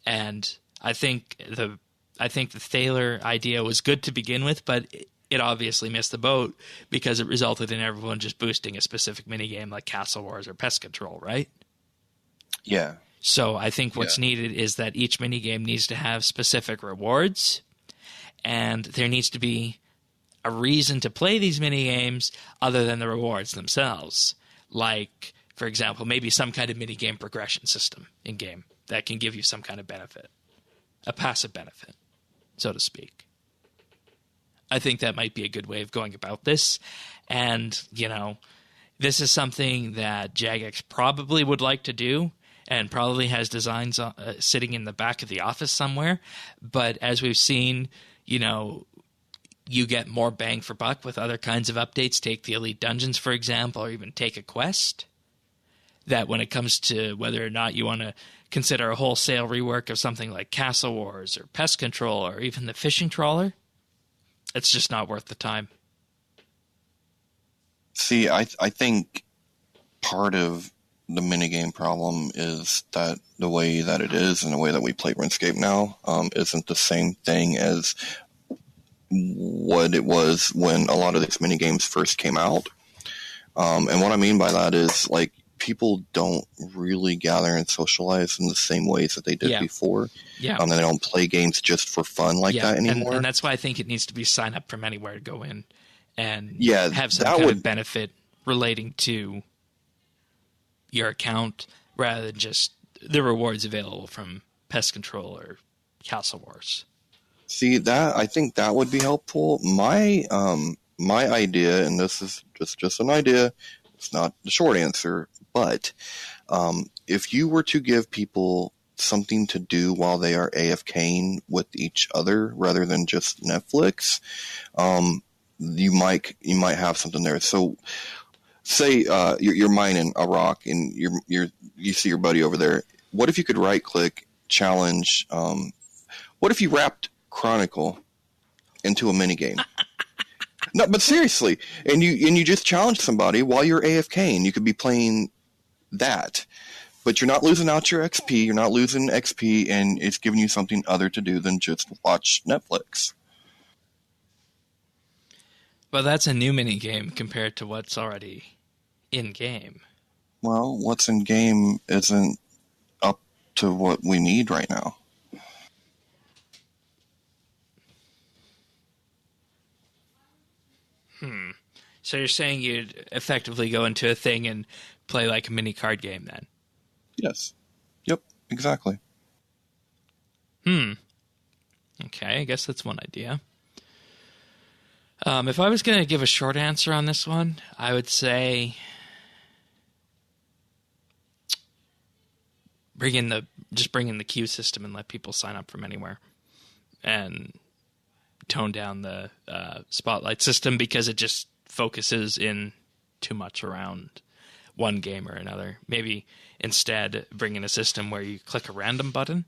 and I think the Thaler idea was good to begin with, but it obviously missed the boat because it resulted in everyone just boosting a specific minigame like Castle Wars or Pest Control, right? Yeah. So I think what's needed is that each minigame needs to have specific rewards, and there needs to be a reason to play these minigames other than the rewards themselves. Like, for example, maybe some kind of minigame progression system in-game that can give you some kind of benefit. A passive benefit, so to speak. I think that might be a good way of going about this. And, this is something that Jagex probably would like to do, and probably has designs sitting in the back of the office somewhere. But as we've seen, you know, you get more bang for buck with other kinds of updates. Take the Elite Dungeons, for example, or even take a quest. That when it comes to whether or not you want to consider a wholesale rework of something like Castle Wars or Pest Control or even the Fishing Trawler, it's just not worth the time. See, I think part of the minigame problem is that the way that it is and the way that we play RuneScape now isn't the same thing as what it was when a lot of these minigames first came out. And what I mean by that is, like, people don't really gather and socialize in the same ways that they did before. Yeah. They don't play games just for fun like that anymore. And that's why I think it needs to be sign up from anywhere to go in and have some of benefit relating to your account rather than just the rewards available from Pest Control or Castle Wars. See, that I think that would be helpful. My idea, and this is just an idea, it's not the short answer, but if you were to give people something to do while they are AFKing with each other rather than just Netflix, you might have something there. So, say you're mining a rock and you see your buddy over there. What if you could right click challenge? What if you wrapped Chronicle into a minigame? No, but seriously, and you just challenge somebody while you're AFK, and you could be playing that, but you're not losing out your XP. You're not losing XP, and it's giving you something other to do than just watch Netflix. Well, that's a new minigame compared to what's already in game. Well, what's in game isn't up to what we need right now. So you're saying you'd effectively go into a thing and play like a mini card game then? Yes. Yep, exactly. Okay, I guess that's one idea. If I was going to give a short answer on this one, I would say bring in the queue system and let people sign up from anywhere, and tone down the spotlight system because it just focuses in too much around one game or another. Maybe instead bring in a system where you click a random button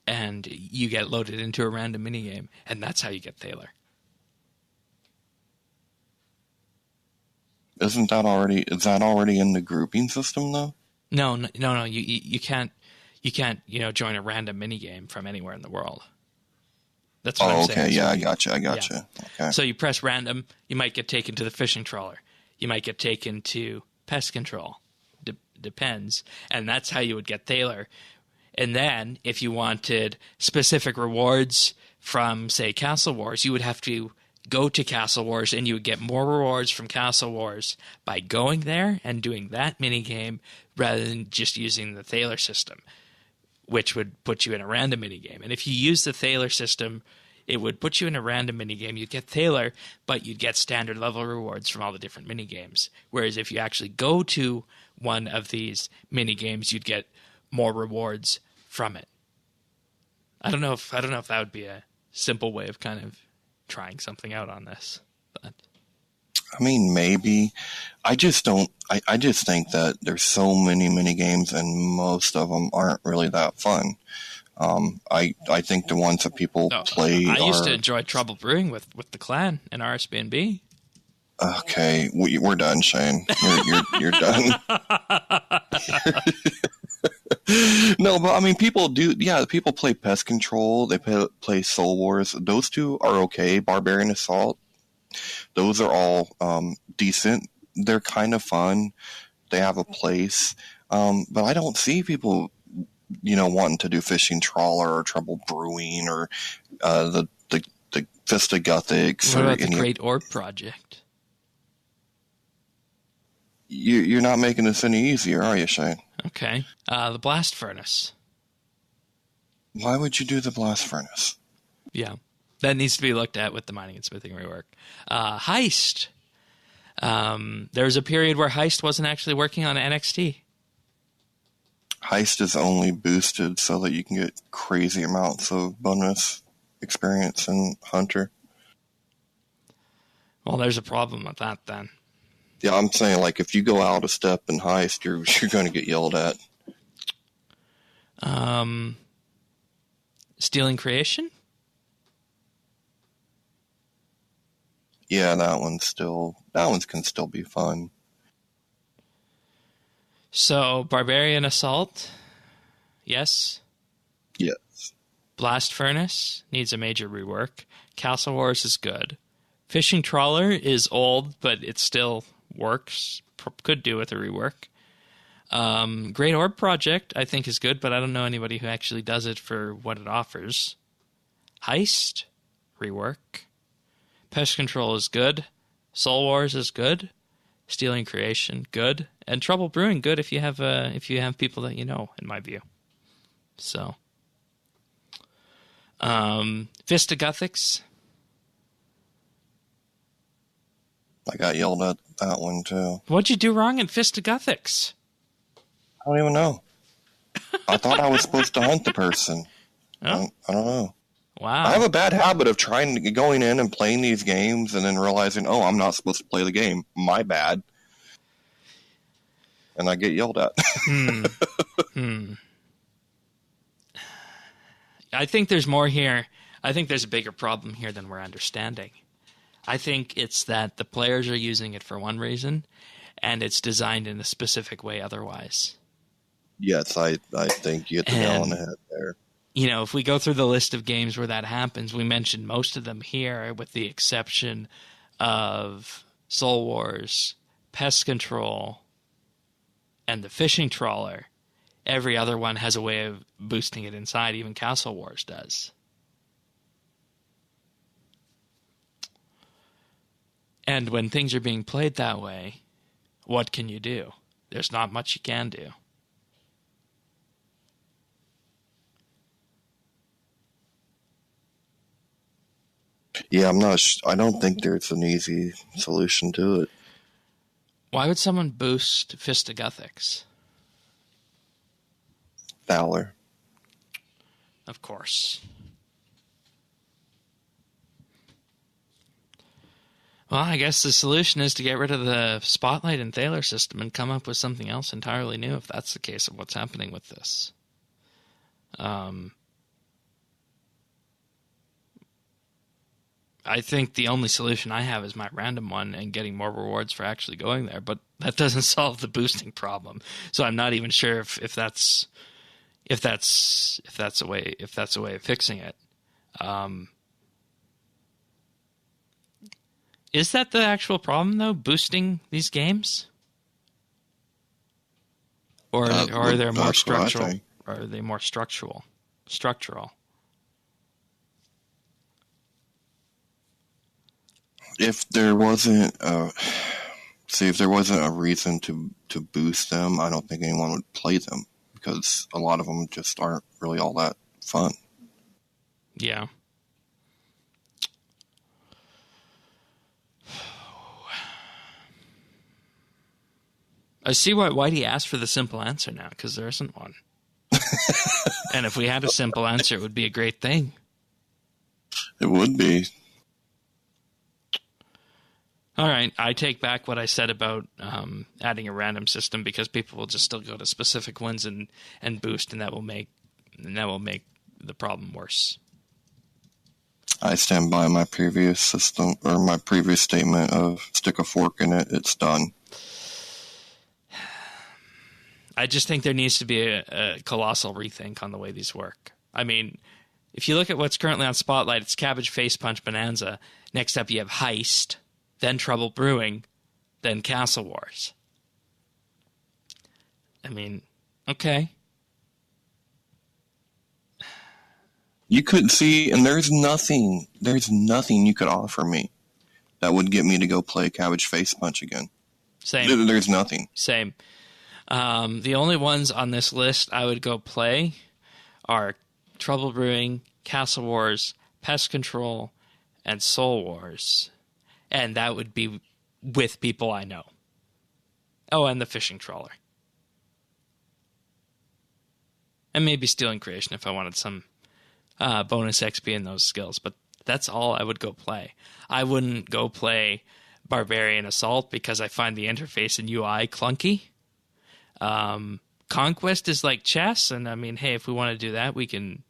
and you get loaded into a random minigame, and that's how you get Thaler. Is that already in the grouping system though? No. You can't join a random minigame from anywhere in the world. That's what I'm saying. Okay, yeah, I gotcha. Yeah. Okay. So you press random, you might get taken to the Fishing Trawler. You might get taken to Pest Control. Depends. And that's how you would get Thaler. And then, if you wanted specific rewards from, say, Castle Wars, you would have to go to Castle Wars, and you would get more rewards from Castle Wars by going there and doing that minigame rather than just using the Thaler system, which would put you in a random minigame. And if you use the Thaler system, it would put you in a random minigame. You'd get Thaler, but you'd get standard level rewards from all the different minigames. Whereas if you actually go to one of these minigames, you'd get more rewards from it. I don't know if that would be a simple way of kind of trying something out on this. But I mean, maybe. I just think that there's so many minigames and most of them aren't really that fun. I think the ones that people play I used to enjoy Trouble Brewing with the clan and RSBANDB. Okay, we're done, Shane. You're done. No, but I mean, people do. Yeah, people play Pest Control. They play Soul Wars. Those two are okay. Barbarian Assault. Those are all decent. They're kind of fun. They have a place. But I don't see people, wanting to do Fishing Trawler or Trouble Brewing or the Vista Gothics. What about the Great Orb Project? You're not making this any easier, are you, Shane? Okay. The Blast Furnace. Why would you do the Blast Furnace? Yeah. That needs to be looked at with the mining and smithing rework. Heist. There was a period where Heist wasn't actually working on NXT. Heist is only boosted so that you can get crazy amounts of bonus experience in Hunter. Well, there's a problem with that then. Yeah, I'm saying, like, if you go out a step in Heist, you're going to get yelled at. Stealing Creation? Yeah, that one can still be fun. So, Barbarian Assault? Yes. Yes. Blast Furnace needs a major rework. Castle Wars is good. Fishing Trawler is old, but it still works. Could do with a rework. Great Orb Project, I think, is good, but I don't know anybody who actually does it for what it offers. Heist, rework. Pest Control is good. Soul Wars is good. Stealing Creation, good. And Trouble Brewing, good if you have people that you know, in my view. So, Vista Gothics. I got yelled at that one, too. What'd you do wrong in Vista Gothics? I don't even know. I thought I was supposed to hunt the person. Oh. I don't know. Wow. I have a bad habit of going in and playing these games and then realizing, oh, I'm not supposed to play the game. My bad. And I get yelled at. I think there's more here. I think there's a bigger problem here than we're understanding. I think it's that the players are using it for one reason, and it's designed in a specific way otherwise. Yes, I think you hit the nail on the head there. You know, if we go through the list of games where that happens, we mentioned most of them here, with the exception of Soul Wars, Pest Control, and the Fishing Trawler. Every other one has a way of boosting it inside. Even Castle Wars does. And when things are being played that way, what can you do? There's not much you can do. Yeah, I don't think there's an easy solution to it. Why would someone boost Vista Gothics? Valor. Of course. Well, I guess the solution is to get rid of the Spotlight and Thaler system and come up with something else entirely new, if that's the case of what's happening with this. I think the only solution I have is my random one and getting more rewards for actually going there, but that doesn't solve the boosting problem. So I'm not even sure if that's a way of fixing it. Is that the actual problem though? Boosting these games, or are they more structural? Or are they more structural? Structural. If there wasn't a reason to boost them, I don't think anyone would play them, because a lot of them just aren't really all that fun. Yeah. I see why Whitey asked for the simple answer now, because there isn't one. And if we had a simple answer, it would be a great thing. It would be. All right, I take back what I said about adding a random system, because people will just still go to specific ones and boost, and that will make the problem worse. I stand by my previous system, or my previous statement of stick a fork in it, it's done. I just think there needs to be a colossal rethink on the way these work. I mean, if you look at what's currently on Spotlight, it's Cabbage, Face Punch, Bonanza. Next up, you have Heist, then Trouble Brewing, then Castle Wars. I mean, okay. You could see, and there's nothing you could offer me that would get me to go play Cabbage Face Punch again. Same. There's nothing. Same. The only ones on this list I would go play are Trouble Brewing, Castle Wars, Pest Control, and Soul Wars. And that would be with people I know. Oh, and the Fishing Trawler. And maybe Stealing Creation if I wanted some bonus XP in those skills. But that's all I would go play. I wouldn't go play Barbarian Assault because I find the interface and UI clunky. Conquest is like chess, and I mean, hey, if we want to do that, we can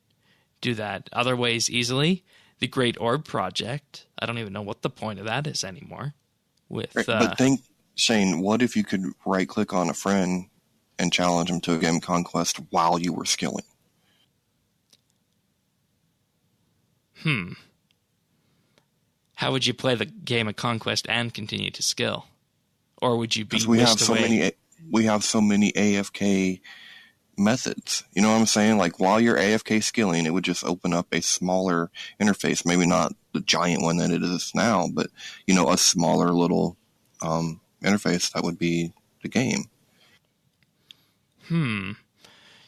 do that other ways easily. The Great Orb Project, I don't even know what the point of that is anymore. But think, Shane, what if you could right-click on a friend and challenge them to a game of Conquest while you were skilling? How would you play the game of Conquest and continue to skill? Or would you be Because we have whisked away? we have so many AFK methods. You know what I'm saying? Like while you're AFK skilling, it would just open up a smaller interface. Maybe not the giant one that it is now, but a smaller little interface that would be the game.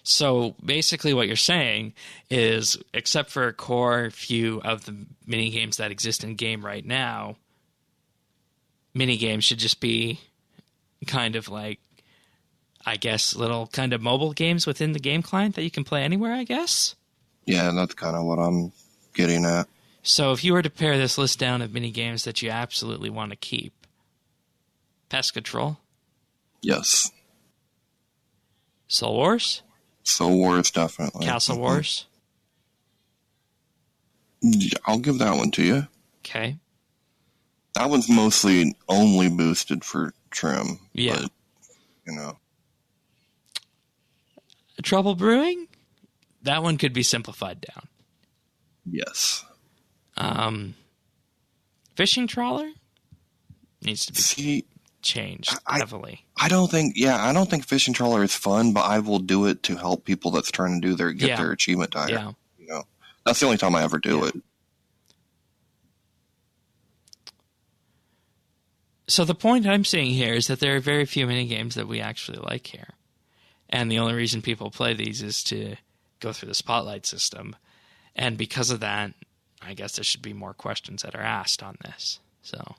So basically what you're saying is, except for a core few of the minigames that exist in game right now, minigames should just be kind of like, I guess, little kind of mobile games within the game client that you can play anywhere, I guess? Yeah, that's kind of what I'm getting at. So if you were to pare this list down of minigames that you absolutely want to keep, Pest Control, Yes. Soul Wars, Soul Wars, definitely. Castle Wars, I'll give that one to you. okay. That one's mostly only boosted for trim. Yeah. But, Trouble Brewing, that one could be simplified down. yes. Fishing Trawler needs to be See, changed heavily. I don't think Fishing Trawler is fun, but I will do it to help people that's trying to get their achievement higher. Yeah. That's the only time I ever do it. So the point I'm seeing here is that there are very few minigames that we actually like here. And the only reason people play these is to go through the spotlight system. And because of that, I guess there should be more questions that are asked on this. So,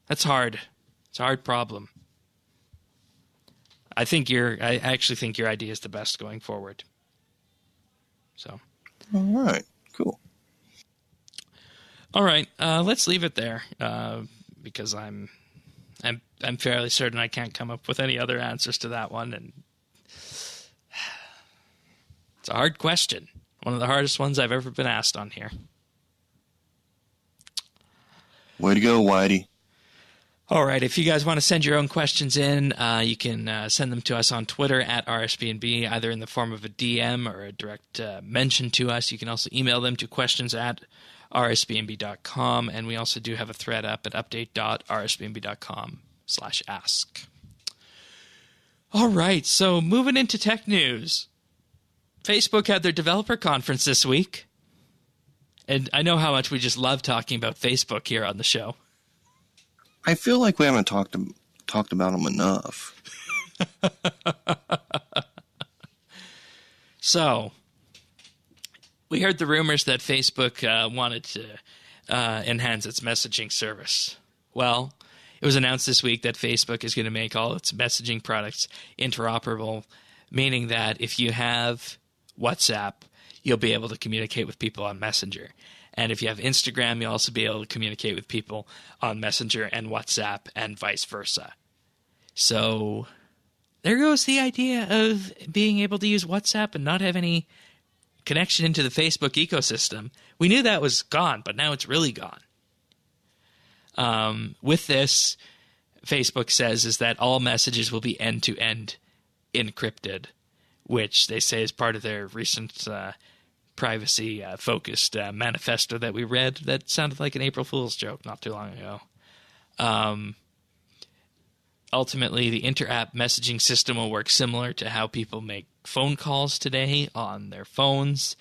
that's hard. It's a hard problem. I actually think your idea is the best going forward. So, All right. Cool. all right, let's leave it there because I'm fairly certain I can't come up with any other answers to that one, and it's a hard question. One of the hardest ones I've ever been asked on here. Way to go, Whitey. All right, if you guys want to send your own questions in, you can send them to us on Twitter at RSBANDB, either in the form of a DM or a direct mention to us. You can also email them to questions@rsbnb.com, and we also do have a thread up at update.rsbnb.com/ask. All right, so moving into tech news. Facebook had their developer conference this week, and I know how much we just love talking about Facebook here on the show. I feel like we haven't talked about them enough. So, we heard the rumors that Facebook wanted to enhance its messaging service. Well, it was announced this week that Facebook is going to make all its messaging products interoperable, meaning that if you have WhatsApp, you'll be able to communicate with people on Messenger. And if you have Instagram, you'll also be able to communicate with people on Messenger and WhatsApp and vice versa. So there goes the idea of being able to use WhatsApp and not have any connection into the Facebook ecosystem. We knew that was gone, but now it's really gone. With this, Facebook says is that all messages will be end-to-end encrypted, which they say is part of their recent privacy-focused manifesto that we read that sounded like an April Fool's joke not too long ago. Ultimately, the inter-app messaging system will work similar to how people make phone calls today on their phones,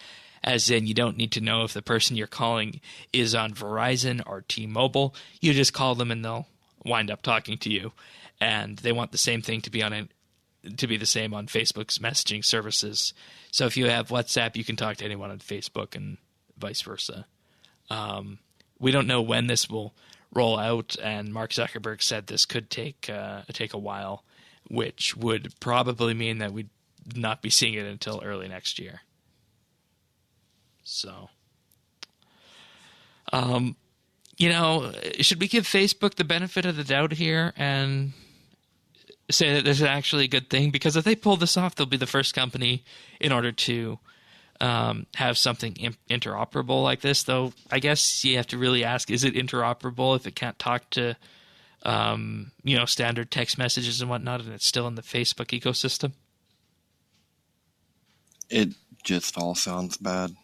as in you don't need to know if the person you're calling is on Verizon or T-Mobile. You just call them and they'll wind up talking to you. And they want the same thing to be the same on Facebook's messaging services. So if you have WhatsApp, you can talk to anyone on Facebook and vice versa. We don't know when this will roll out, and Mark Zuckerberg said this could take a while, which would probably mean that we'd not be seeing it until early next year. So, should we give Facebook the benefit of the doubt here and say that this is actually a good thing? Because if they pull this off, they'll be the first company in order to have something interoperable like this. Though I guess you have to really ask, is it interoperable if it can't talk to, standard text messages and whatnot, and it's still in the Facebook ecosystem? It just all sounds bad.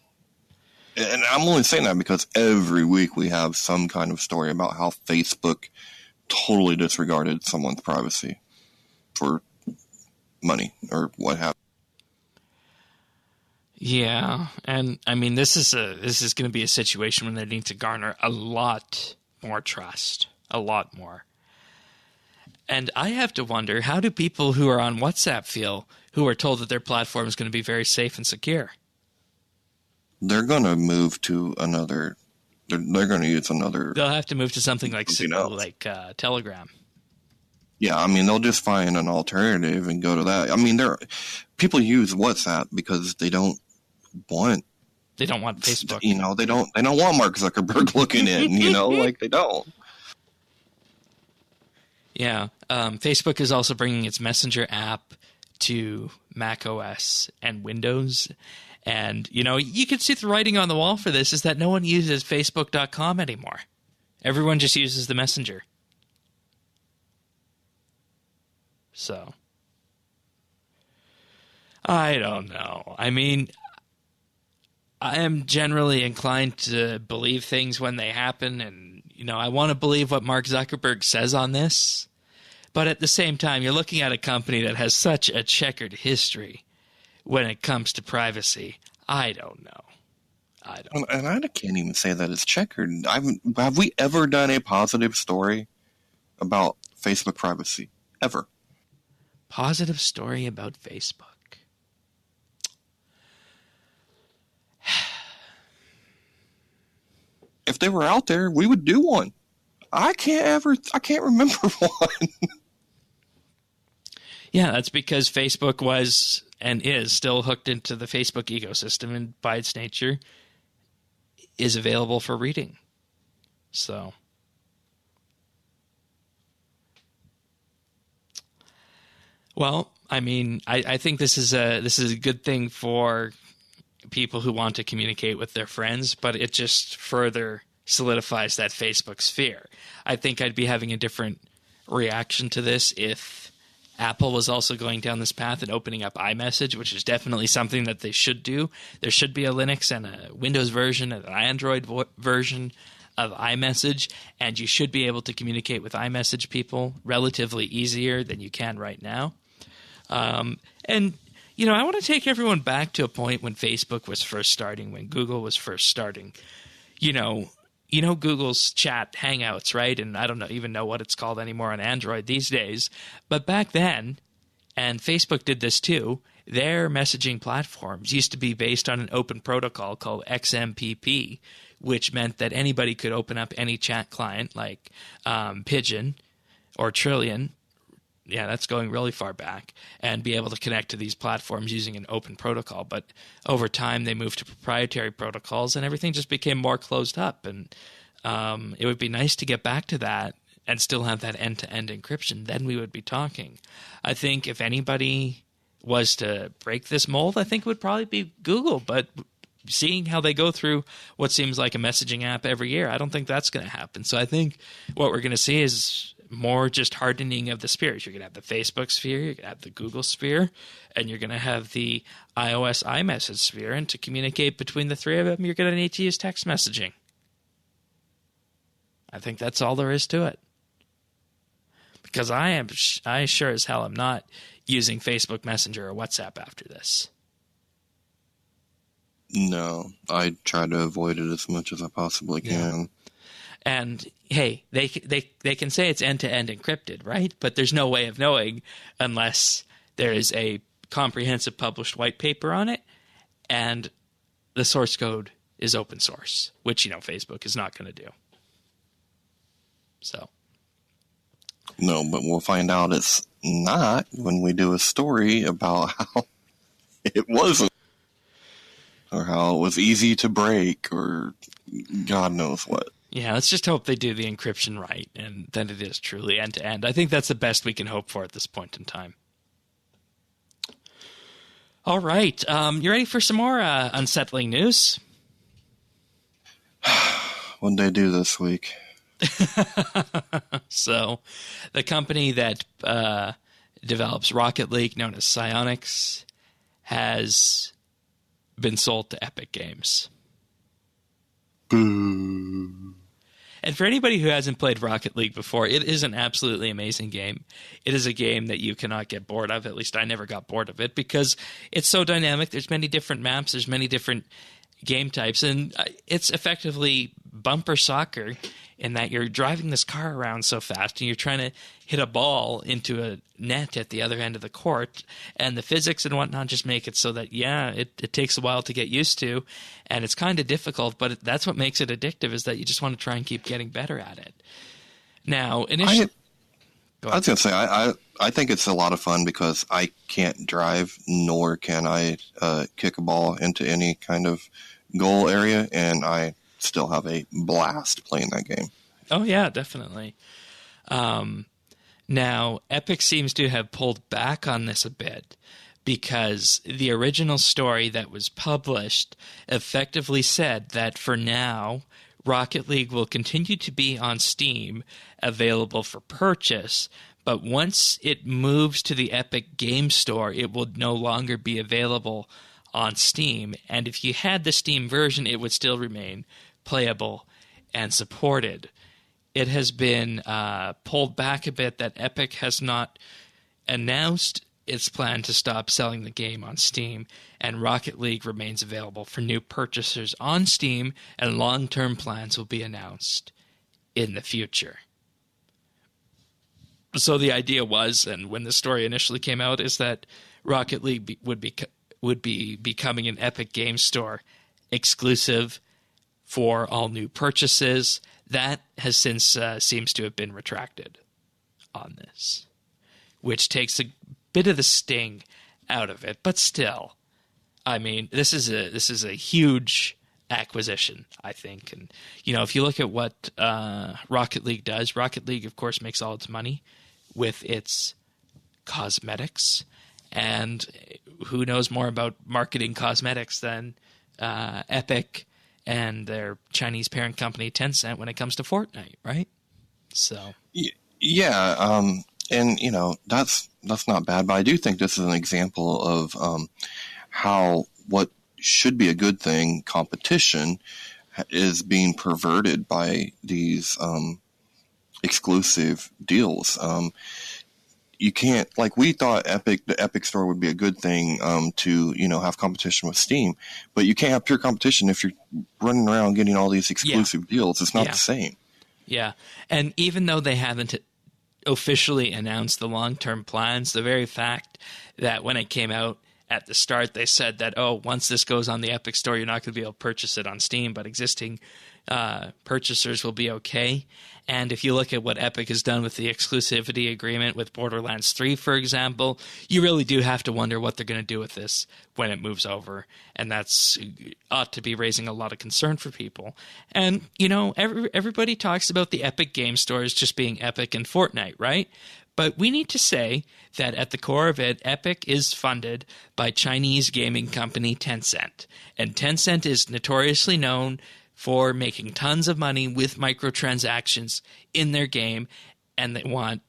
And I'm only saying that because every week we have some kind of story about how Facebook totally disregarded someone's privacy for money or what have you. Yeah, and I mean this is going to be a situation when they need to garner a lot more trust, a lot more. And I have to wonder, how do people who are on WhatsApp feel, who are told that their platform is going to be very safe and secure? They're going to move to another. They're going to use another. They'll have to move to something like Telegram. Yeah, I mean, they'll just find an alternative and go to that. I mean, people use WhatsApp because they don't want Facebook. They don't want Mark Zuckerberg looking in. They don't. Yeah, Facebook is also bringing its Messenger app to Mac OS and Windows. And, you can see the writing on the wall for this is that no one uses Facebook.com anymore. Everyone just uses the Messenger. So, I don't know. I mean, I am generally inclined to believe things when they happen. And, I want to believe what Mark Zuckerberg says on this. But at the same time, you're looking at a company that has such a checkered history when it comes to privacy. I don't know. And I can't even say that it's checkered. Have we ever done a positive story about Facebook privacy? Ever? Positive story about Facebook. If they were out there, we would do one. I can't remember one. Yeah, that's because Facebook was and is still hooked into the Facebook ecosystem, and by its nature is available for reading. So, well, I mean, I think this is a good thing for people who want to communicate with their friends, but it just further solidifies that Facebook sphere. I think I'd be having a different reaction to this if Apple was also going down this path and opening up iMessage, which is definitely something that they should do. There should be a Linux and a Windows version and an Android version of iMessage, and you should be able to communicate with iMessage people relatively easier than you can right now. And I want to take everyone back to a point when Facebook was first starting, when Google was first starting. Google's chat hangouts, right? And I don't even know what it's called anymore on Android these days. But back then, and Facebook did this too, their messaging platforms used to be based on an open protocol called XMPP, which meant that anybody could open up any chat client like Pigeon or Trillion. Yeah, that's going really far back, and be able to connect to these platforms using an open protocol. But over time, they moved to proprietary protocols, and everything just became more closed up. And it would be nice to get back to that and still have that end-to-end encryption. Then we would be talking. I think if anybody was to break this mold, I think it would probably be Google. But seeing how they go through what seems like a messaging app every year, I don't think that's going to happen. So I think what we're going to see is more just hardening of the spheres. You're going to have the Facebook sphere, you're going to have the Google sphere, and you're going to have the iOS iMessage sphere. And to communicate between the three of them, you're going to need to use text messaging. I think that's all there is to it. Because I sure as hell am not using Facebook Messenger or WhatsApp after this. No, I try to avoid it as much as I possibly can. Yeah. And hey, they can say it's end-to-end encrypted, right? But there's no way of knowing unless there is a comprehensive published white paper on it, and the source code is open source, which Facebook is not going to do. So No, but we'll find out it's not when we do a story about how it wasn't, or how it was easy to break, or God knows what. yeah, let's just hope they do the encryption right, and then it is truly end-to-end. I think that's the best we can hope for at this point in time. All right, you ready for some more unsettling news? What did they do this week? So, the company that develops Rocket League, known as Psyonix, has been sold to Epic Games. Boo. And for anybody who hasn't played Rocket League before, it is an absolutely amazing game. It is a game that you cannot get bored of. At least I never got bored of it because it's so dynamic. There's many different maps. There's many different game types. And it's effectively bumper soccer in that you're driving this car around so fast and you're trying to hit a ball into a net at the other end of the court. And the physics and whatnot just make it so that, yeah, it takes a while to get used to. And it's kind of difficult, but that's what makes it addictive, is that you just want to try and keep getting better at it. Now, initially... I was going to say, I think it's a lot of fun because I can't drive, nor can I kick a ball into any kind of goal area, and I still have a blast playing that game. Oh, yeah, definitely. Now, Epic seems to have pulled back on this a bit because the original story that was published effectively said that for now, Rocket League will continue to be on Steam, available for purchase, but once it moves to the Epic Game Store, it will no longer be available on Steam. And if you had the Steam version, it would still remain playable and supported. It has been pulled back a bit that Epic has not announced its plan to stop selling the game on Steam, and Rocket League remains available for new purchasers on Steam, and long-term plans will be announced in the future. So the idea was, and when the story initially came out, is that Rocket League would be becoming an Epic Game Store exclusive for all new purchases. That has since seems to have been retracted on this, which takes a bit of the sting out of it. But still, I mean, this is a huge acquisition, I think. And if you look at what Rocket League does, Rocket League, of course, makes all its money with its cosmetics, and who knows more about marketing cosmetics than Epic and their Chinese parent company Tencent when it comes to Fortnite, right? So yeah, and that's not bad, but I do think this is an example of how what should be a good thing, competition, is being perverted by these exclusive deals. You can't, like, we thought the Epic Store would be a good thing to have competition with Steam, but you can't have pure competition if you're running around getting all these exclusive deals. It's not the same. Yeah, and even though they haven't officially announced the long-term plans, the very fact that when it came out at the start, they said that, once this goes on the Epic Store, you're not going to be able to purchase it on Steam, but existing purchasers will be okay. And if you look at what Epic has done with the exclusivity agreement with Borderlands 3, for example, you really do have to wonder what they're going to do with this when it moves over. And that's ought to be raising a lot of concern for people. And, everybody talks about the Epic Game Stores just being Epic and Fortnite, right? But we need to say that at the core of it, Epic is funded by Chinese gaming company Tencent. And Tencent is notoriously known for making tons of money with microtransactions in their game, and they want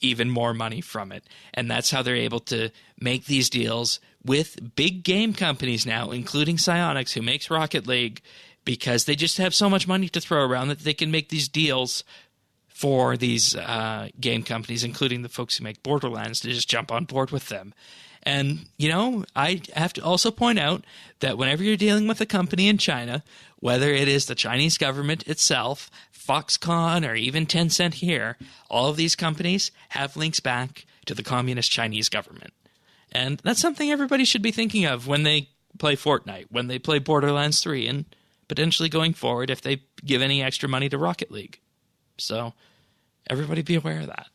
even more money from it. And that's how they're able to make these deals with big game companies now, including Psyonix, who makes Rocket League, because they just have so much money to throw around that they can make these deals for these game companies, including the folks who make Borderlands, to just jump on board with them. And, I have to also point out that whenever you're dealing with a company in China, whether it is the Chinese government itself, Foxconn, or even Tencent here, all of these companies have links back to the communist Chinese government. And that's something everybody should be thinking of when they play Fortnite, when they play Borderlands 3, and potentially going forward if they give any extra money to Rocket League. So Everybody be aware of that.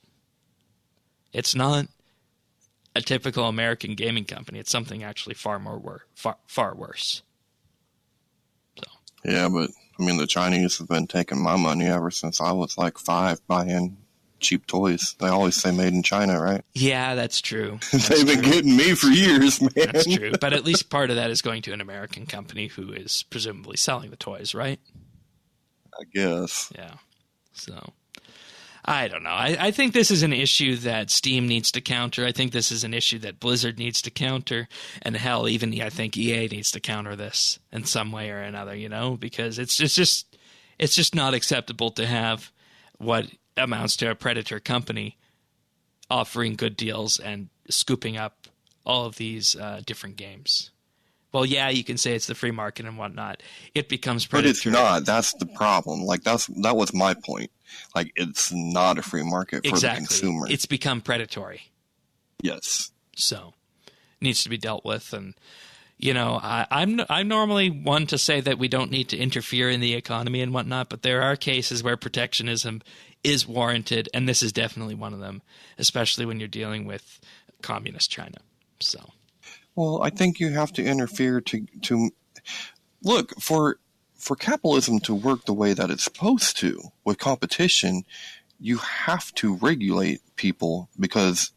It's not a typical American gaming company. It's something actually far worse. So. Yeah, but I mean, the Chinese have been taking my money ever since I was like 5, buying cheap toys. They always say made in China, right? Yeah, that's true. They've been getting me for years, man. That's true. But at least part of that is going to an American company who is presumably selling the toys, right? I guess. Yeah. So, I don't know. I think this is an issue that Steam needs to counter. I think this is an issue that Blizzard needs to counter. And hell, even I think EA needs to counter this in some way or another, you know, because it's just not acceptable to have what amounts to a predator company offering good deals and scooping up all of these different games. Well, yeah, you can say it's the free market and whatnot. It becomes predatory. But it's not. That's the problem. Like that was my point. Like it's not a free market for the consumer. It's become predatory. Yes. So, needs to be dealt with. And you know, I'm normally one to say that we don't need to interfere in the economy and whatnot, but there are cases where protectionism is warranted, and this is definitely one of them, especially when you're dealing with communist China. So. Well, I think you have to interfere to look for capitalism to work the way that it's supposed to. With competition, you have to regulate people because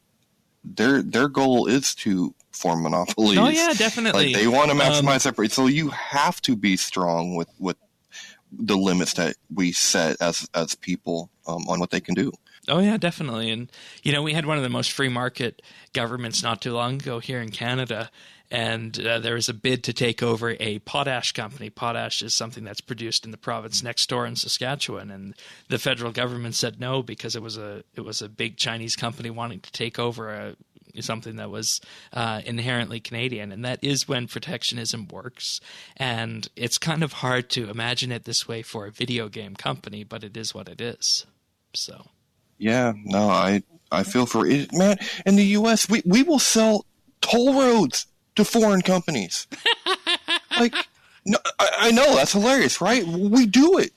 their goal is to form monopolies. Oh yeah, definitely. Like they want to maximize their so you have to be strong with the limits that we set as people on what they can do. Oh, yeah, definitely. And, you know, we had one of the most free market governments not too long ago here in Canada, and there was a bid to take over a potash company. Potash is something that's produced in the province next door in Saskatchewan, and the federal government said no because it was a big Chinese company wanting to take over something that was inherently Canadian, and that is when protectionism works. And it's kind of hard to imagine it this way for a video game company, but it is what it is. So. Yeah, no, I feel for it, man. In the U.S., we will sell toll roads to foreign companies. Like, no, I know that's hilarious, right? We do it.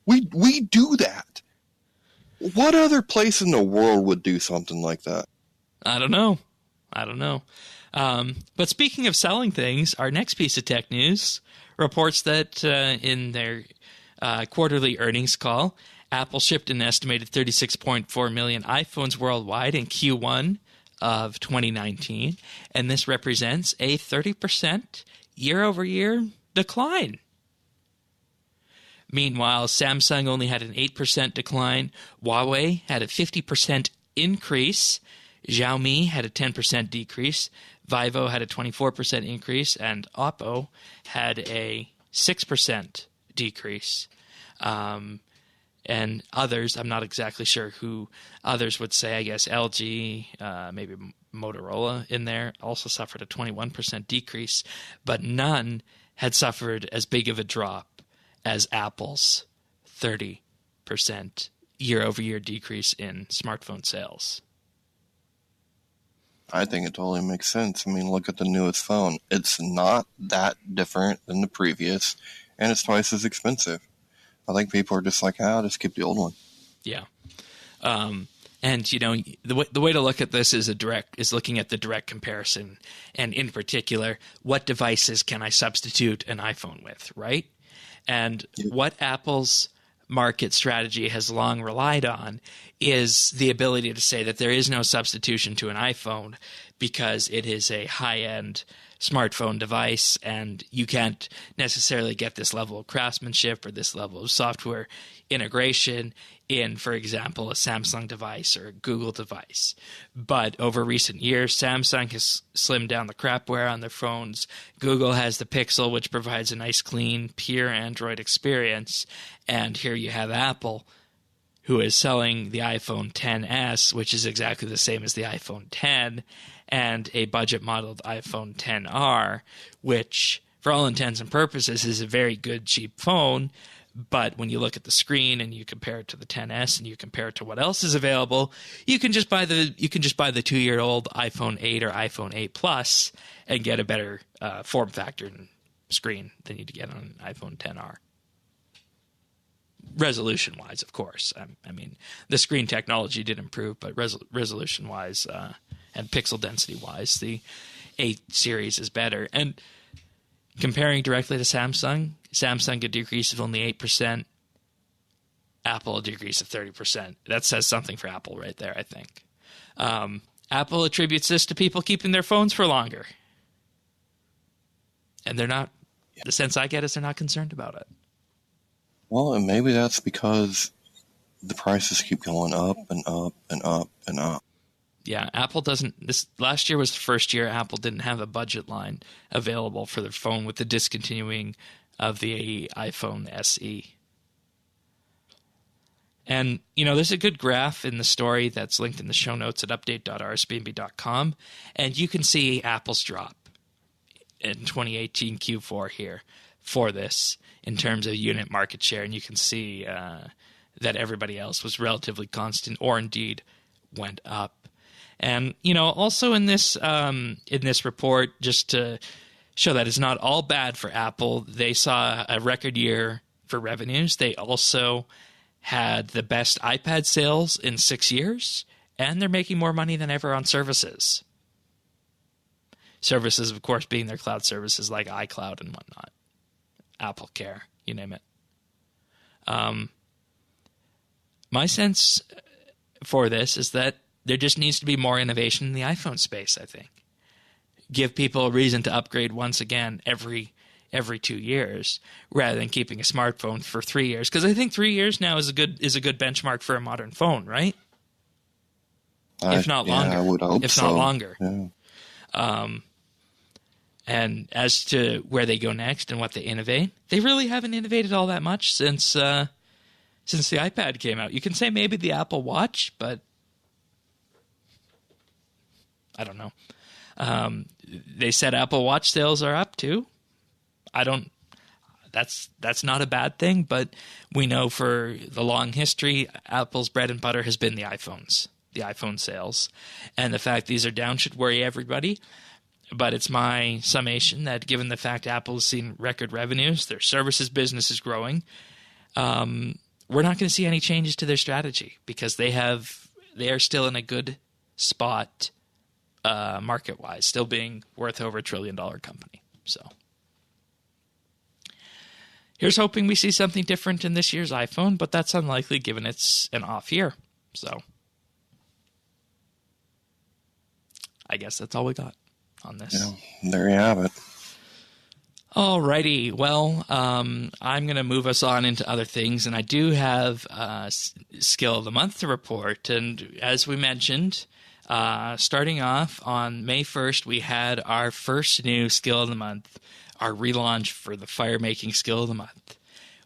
We do that. What other place in the world would do something like that? I don't know. But speaking of selling things, our next piece of tech news reports that in their quarterly earnings call, Apple shipped an estimated 36.4 million iPhones worldwide in Q1 of 2019, and this represents a 30% year-over-year decline. Meanwhile, Samsung only had an 8% decline, Huawei had a 50% increase, Xiaomi had a 10% decrease, Vivo had a 24% increase, and Oppo had a 6% decrease. And others, I'm not exactly sure who others would say. I guess LG, maybe Motorola in there also suffered a 21% decrease, but none had suffered as big of a drop as Apple's 30% year-over-year decrease in smartphone sales. I think it totally makes sense. I mean, look at the newest phone. It's not that different than the previous, and it's twice as expensive. I think people are just like, I'll just keep the old one. Yeah. And, you know, the way to look at this is looking at the direct comparison. And in particular, what devices can I substitute an iPhone with, right? And what Apple's market strategy has long relied on is the ability to say that there is no substitution to an iPhone because it is a high-end smartphone device, and you can't necessarily get this level of craftsmanship or this level of software integration in, for example, a Samsung device or a Google device. But over recent years, Samsung has slimmed down the crapware on their phones. Google has the Pixel, which provides a nice, clean, pure Android experience. And here you have Apple, who is selling the iPhone XS, which is exactly the same as the iPhone X, and a budget-modeled iPhone XR, which, for all intents and purposes, is a very good, cheap phone. But when you look at the screen and you compare it to the XS and you compare it to what else is available, you can just buy the 2-year-old iPhone 8 or iPhone 8 Plus and get a better form factor and screen than you'd get on an iPhone XR. resolution-wise, of course. I mean, the screen technology did improve, but resolution-wise and pixel density-wise, the 8 series is better. And comparing directly to Samsung a decrease of only 8%, Apple a decrease of 30%. That says something for Apple right there, I think. Apple attributes this to people keeping their phones for longer. And they're not, the sense I get is they're not concerned about it. Well, and maybe that's because the prices keep going up and up and up and up. Yeah, Apple doesn't, last year was the first year Apple didn't have a budget line available for their phone with the discontinuing of the iPhone SE. And, there's a good graph in the story that's linked in the show notes at update.rsbnb.com, and you can see Apple's drop in 2018 Q4 here for this in terms of unit market share, and you can see that everybody else was relatively constant or indeed went up. And, also in this report, just to show that it's not all bad for Apple, they saw a record year for revenues. They also had the best iPad sales in 6 years, and they're making more money than ever on services. Services, of course, being their cloud services like iCloud and whatnot. Apple Care, you name it. My sense for this is that there just needs to be more innovation in the iPhone space, I think. Give people a reason to upgrade once again every 2 years, rather than keeping a smartphone for 3 years. Because I think 3 years now is a good benchmark for a modern phone, right? If not longer. I would hope if so. not longer. Yeah. And as to where they go next and what they innovate, they really haven't innovated all that much since the iPad came out. You can say maybe the Apple Watch, but I don't know. They said Apple Watch sales are up too. That's not a bad thing, but we know for the long history, Apple's bread and butter has been the iPhones, the iPhone sales. And the fact these are down should worry everybody. But it's my summation that given the fact Apple has seen record revenues, their services business is growing, we're not going to see any changes to their strategy because they are still in a good spot market-wise, still being worth over $1 trillion company. So here's hoping we see something different in this year's iPhone, but that's unlikely given it's an off year. So I guess that's all we got on this. Yeah, there you have it. Alrighty, well, I'm going to move us on into other things, and I do have Skill of the Month to report. And as we mentioned, starting off on May 1st, we had our first new Skill of the Month, our relaunch for the fire-making Skill of the Month.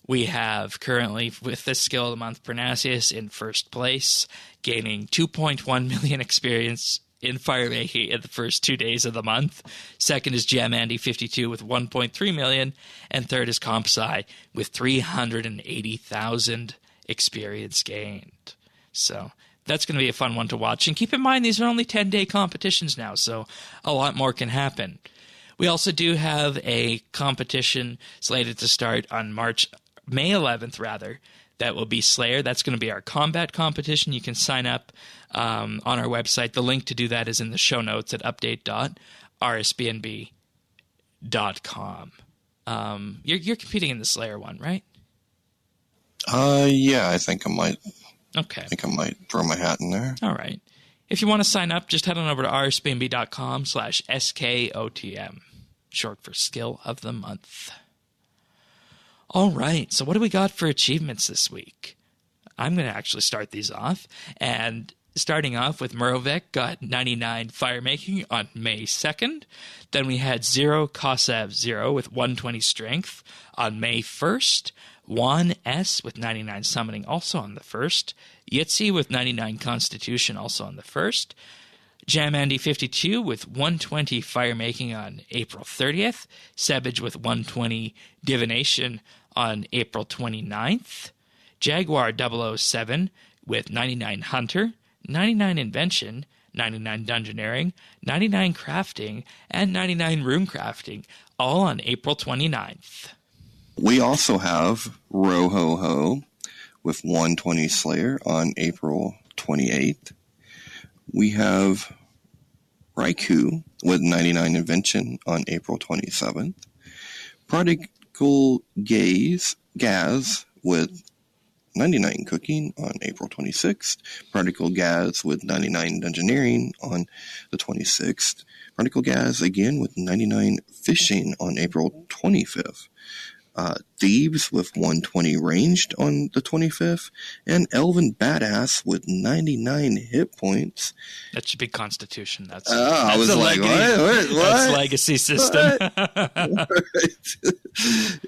We have currently, with this Skill of the Month, Pernasius in first place, gaining 2.1 million experience in firemaking in the first 2 days of the month. Second is JamAndy52 with 1.3 million, and third is CompSci with 380,000 experience gained. So that's going to be a fun one to watch. And keep in mind, these are only 10-day competitions now, so a lot more can happen. We also do have a competition slated to start on May 11th, that will be Slayer. That's going to be our combat competition. You can sign up on our website. The link to do that is in the show notes at update.rsbnb.com. You're competing in the Slayer one, right? Yeah, I think I might. Okay. I think I might throw my hat in there. All right. If you want to sign up, just head on over to rsbnb.com/SKOTM, short for Skill of the Month. All right, so what do we got for achievements this week? I'm going to actually start these off. And starting off with Murovec got 99 firemaking on May 2nd. Then we had Zero Kosev 0 with 120 strength on May 1st. Juan S with 99 summoning also on the 1st. Yitzi with 99 constitution also on the 1st. JamAndy52 with 120 firemaking on April 30th. Sebage with 120 divination on April 29th. Jaguar 007 with 99 hunter, 99 invention, 99 dungeoneering, 99 crafting, and 99 rune crafting, all on April 29th. We also have Rohoho with 120 Slayer on April 28th. We have Raikou with 99 Invention on April 27th. Prodigal Gaz with 99 Cooking on April 26th. Prodigal Gaz with 99 Dungeoneering on the 26th. Prodigal Gaz again with 99 Fishing on April 25th. Thieves with 120 Ranged on the 25th. And Elven Badass with 99 hit points. That should be Constitution. That's I was like, what? That's legacy system.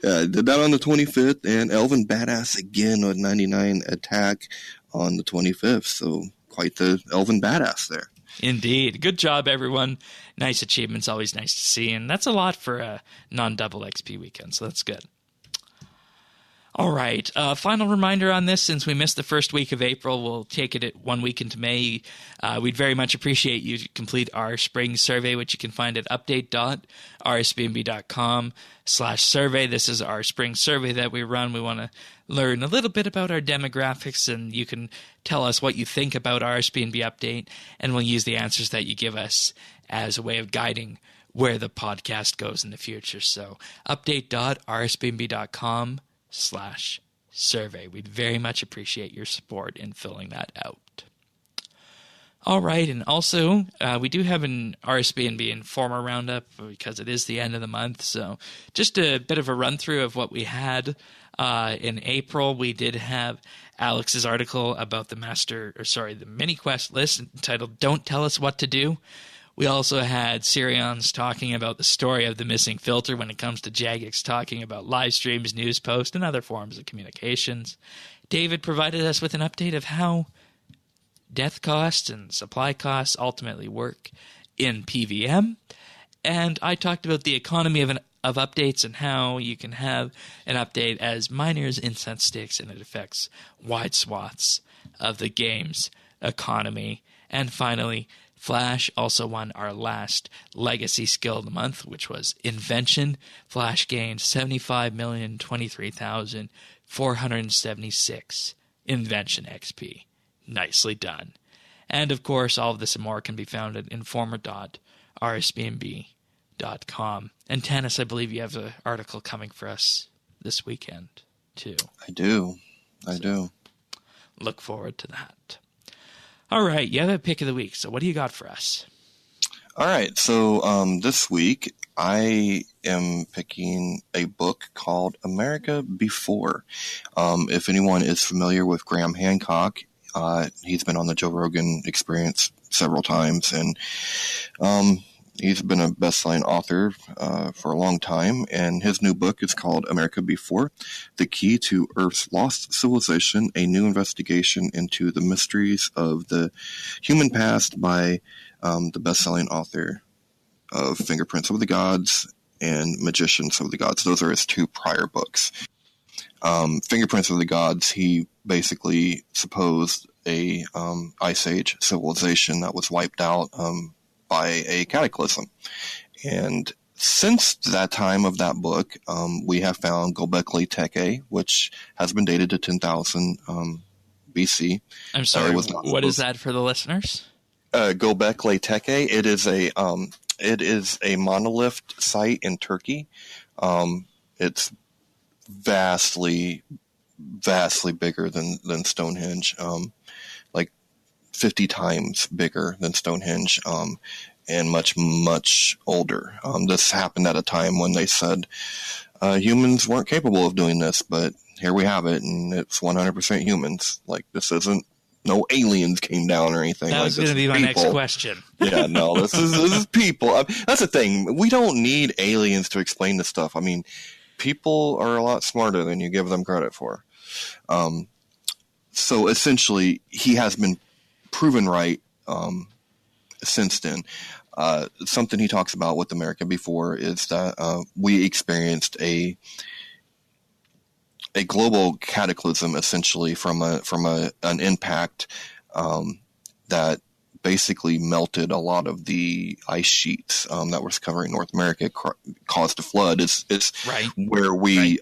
Yeah, did that on the 25th. And Elven Badass again with 99 attack on the 25th. So quite the Elven Badass there. Indeed. Good job, everyone. Nice achievements. Always nice to see. And that's a lot for a non-double XP weekend, so that's good. All right. Final reminder on this, since we missed the first week of April, we'll take it at 1 week into May. We'd very much appreciate you to complete our spring survey, which you can find at update.rsbnb.com/survey. This is our spring survey that we run. We want to learn a little bit about our demographics, and you can tell us what you think about RSBNB Update, and we'll use the answers that you give us as a way of guiding where the podcast goes in the future. So update.rsbnb.com/survey. We'd very much appreciate your support in filling that out. All right, and also we do have an RSBNB Informer Roundup because it is the end of the month. So just a bit of a run-through of what we had in April. We did have Alex's article about the mini quest list entitled "Don't Tell Us What to Do." We also had Sirion's talking about the story of the missing filter when it comes to Jagex talking about live streams, news posts, and other forms of communications. David provided us with an update of how death costs and supply costs ultimately work in PVM. And I talked about the economy of updates and how you can have an update as miners incense sticks and it affects wide swaths of the game's economy. And finally, Flash also won our last legacy skill of the month, which was Invention. Flash gained 75,023,476 Invention XP. Nicely done. And of course, all of this and more can be found at informer.rsbnb.com. And Tanis, I believe you have an article coming for us this weekend, too. I do. Look forward to that. All right, you have a pick of the week, so what do you got for us? All right, so this week I am picking a book called America Before. If anyone is familiar with Graham Hancock, he's been on the Joe Rogan Experience several times, and he's been a best-selling author for a long time, and his new book is called America Before, The Key to Earth's Lost Civilization, a New Investigation into the Mysteries of the Human Past by the best-selling author of Fingerprints of the Gods and Magicians of the Gods. Those are his two prior books. Fingerprints of the Gods, he basically supposed a Ice Age civilization that was wiped out by a cataclysm. And since that time of that book, we have found Göbekli Tepe, which has been dated to 10,000 BC. I'm sorry, what is that for the listeners? Göbekli Tepe, it is a monolith site in Turkey. It's vastly bigger than Stonehenge, like 50 times bigger than Stonehenge, and much older. This happened at a time when they said humans weren't capable of doing this, but here we have it, and it's 100% humans. Like, this isn't no aliens came down or anything. That was going to be my next question. Yeah, no, this is people. That's the thing. We don't need aliens to explain this stuff. I mean, people are a lot smarter than you give them credit for. So essentially, he has been proven right since then. Something he talks about with America Before is that we experienced a global cataclysm, essentially from an impact that basically melted a lot of the ice sheets that was covering North America, caused a flood. It's right where we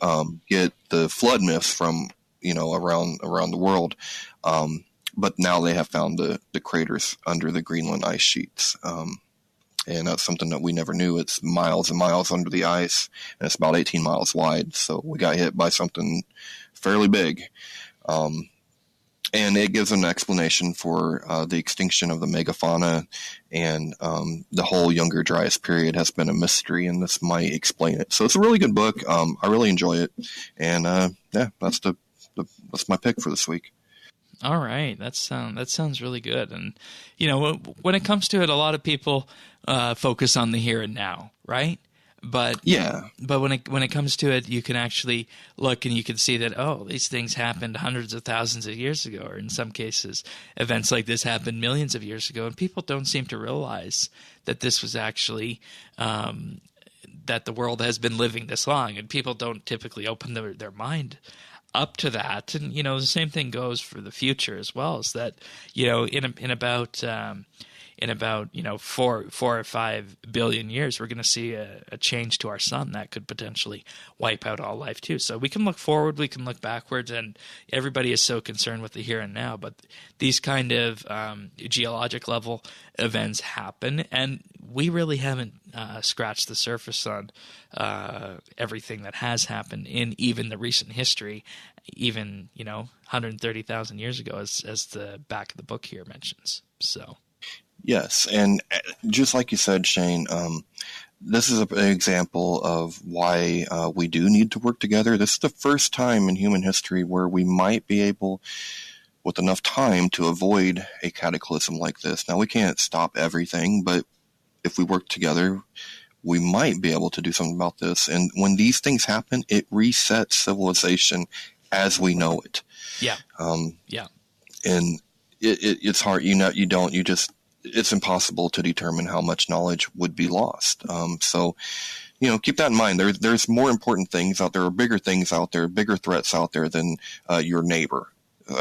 get the flood myths from, around the world. But now they have found the craters under the Greenland ice sheets. And that's something that we never knew. It's miles and miles under the ice, and it's about 18 miles wide. So we got hit by something fairly big. And it gives an explanation for the extinction of the megafauna, and the whole Younger Dryas period has been a mystery, and this might explain it. So it's a really good book. I really enjoy it, and that's my pick for this week. All right, that sounds really good. And when it comes to it, a lot of people focus on the here and now, right? But when it comes to it, you can actually look and you can see that these things happened hundreds of thousands of years ago, or in some cases, events like this happened millions of years ago, and people don't seem to realize that this was actually that the world has been living this long, and people don't typically open their mind up to that. And the same thing goes for the future as well, is that in about 4 or 5 billion years, we're going to see a change to our sun that could potentially wipe out all life too. So we can look forward, we can look backwards, and everybody is so concerned with the here and now. But these kind of geologic level events happen, and we really haven't scratched the surface on everything that has happened in even the recent history, even 130,000 years ago, as the back of the book here mentions. So. Yes, and just like you said, Shane, this is an example of why we do need to work together. This is the first time in human history where we might be able, with enough time, to avoid a cataclysm like this. Now, we can't stop everything, but if we work together, we might be able to do something about this. And when these things happen, it resets civilization as we know it. Yeah. And it's hard. It's impossible to determine how much knowledge would be lost. So, keep that in mind. There's more important things out there, or bigger things out there, bigger threats out there than your neighbor.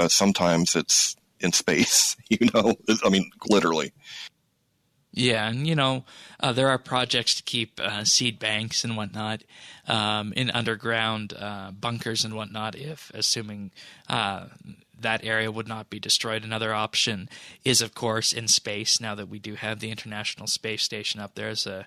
Sometimes it's in space, literally. Yeah, and there are projects to keep seed banks and whatnot in underground bunkers and whatnot, assuming that area would not be destroyed. Another option is, of course, in space, now that we do have the International Space Station up there as a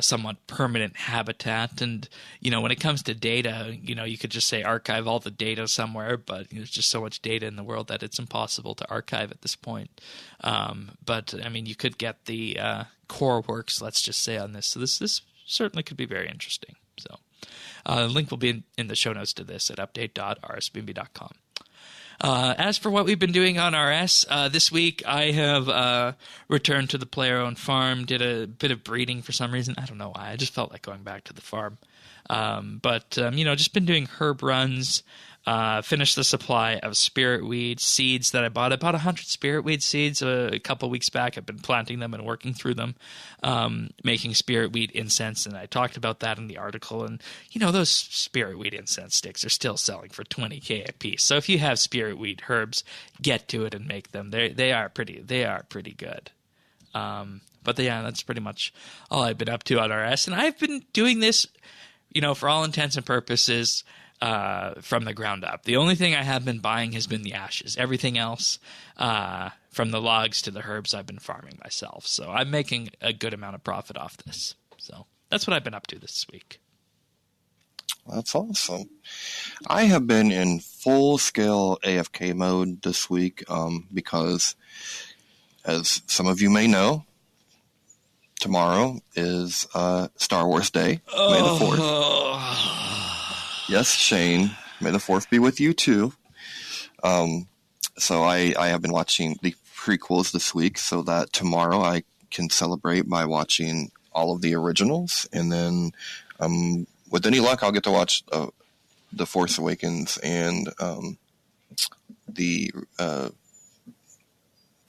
somewhat permanent habitat. And, when it comes to data, you could just say archive all the data somewhere, but there's just so much data in the world that it's impossible to archive at this point. But, you could get the core works, let's just say, on this. So this certainly could be very interesting. So the link will be in the show notes to this at update.rsbnb.com. As for what we've been doing on RS, this week I have returned to the player-owned farm, did a bit of breeding for some reason. I don't know why. I just felt like going back to the farm. But just been doing herb runs, finished the supply of spirit weed seeds that I bought. I bought 100 spirit weed seeds a couple weeks back. I've been planting them and working through them, making spirit weed incense, and I talked about that in the article. And, those spirit weed incense sticks are still selling for $20,000 a piece. So if you have spirit weed herbs, get to it and make them. They are pretty good. But yeah, that's pretty much all I've been up to on RS. And I've been doing this, for all intents and purposes, from the ground up. The only thing I have been buying has been the ashes. Everything else, from the logs to the herbs, I've been farming myself. So I'm making a good amount of profit off this. So that's what I've been up to this week. That's awesome. I have been in full-scale AFK mode this week because, as some of you may know, tomorrow is Star Wars Day, May the 4th. Yes, Shane, may the 4th be with you too. So I have been watching the prequels this week so that tomorrow I can celebrate by watching all of the originals, and then with any luck I'll get to watch The Force Awakens and the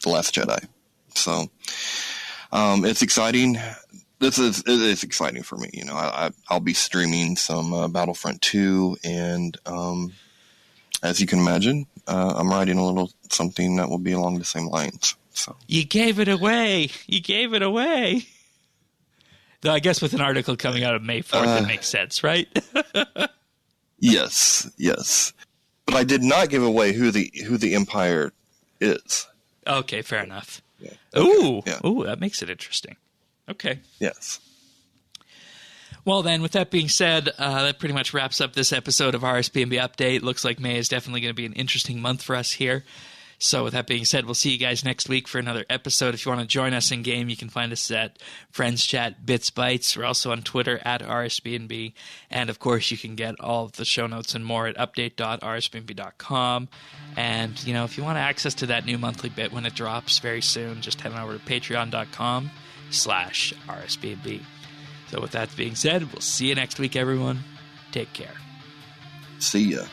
Last Jedi. So it's exciting. It's exciting for me. I'll be streaming some Battlefront 2, and as you can imagine, I'm writing a little something that will be along the same lines. So you gave it away. Though I guess with an article coming out of May 4th, it makes sense, right? Yes. But I did not give away who the Empire is. Okay, fair enough. Yeah. Ooh, Yeah. ooh, that makes it interesting. Okay. Yes. Well, then, with that being said, that pretty much wraps up this episode of RSBANDB Update. Looks like May is definitely going to be an interesting month for us here. So with that being said, we'll see you guys next week for another episode. If you want to join us in game, you can find us at Friends Chat Bits Bytes. We're also on Twitter at RSBANDB. And of course, you can get all of the show notes and more at update.rsbnb.com. And, you know, if you want access to that new monthly bit when it drops very soon, just head on over to patreon.com/RSBNB. So with that being said, we'll see you next week, everyone. Take care. See ya.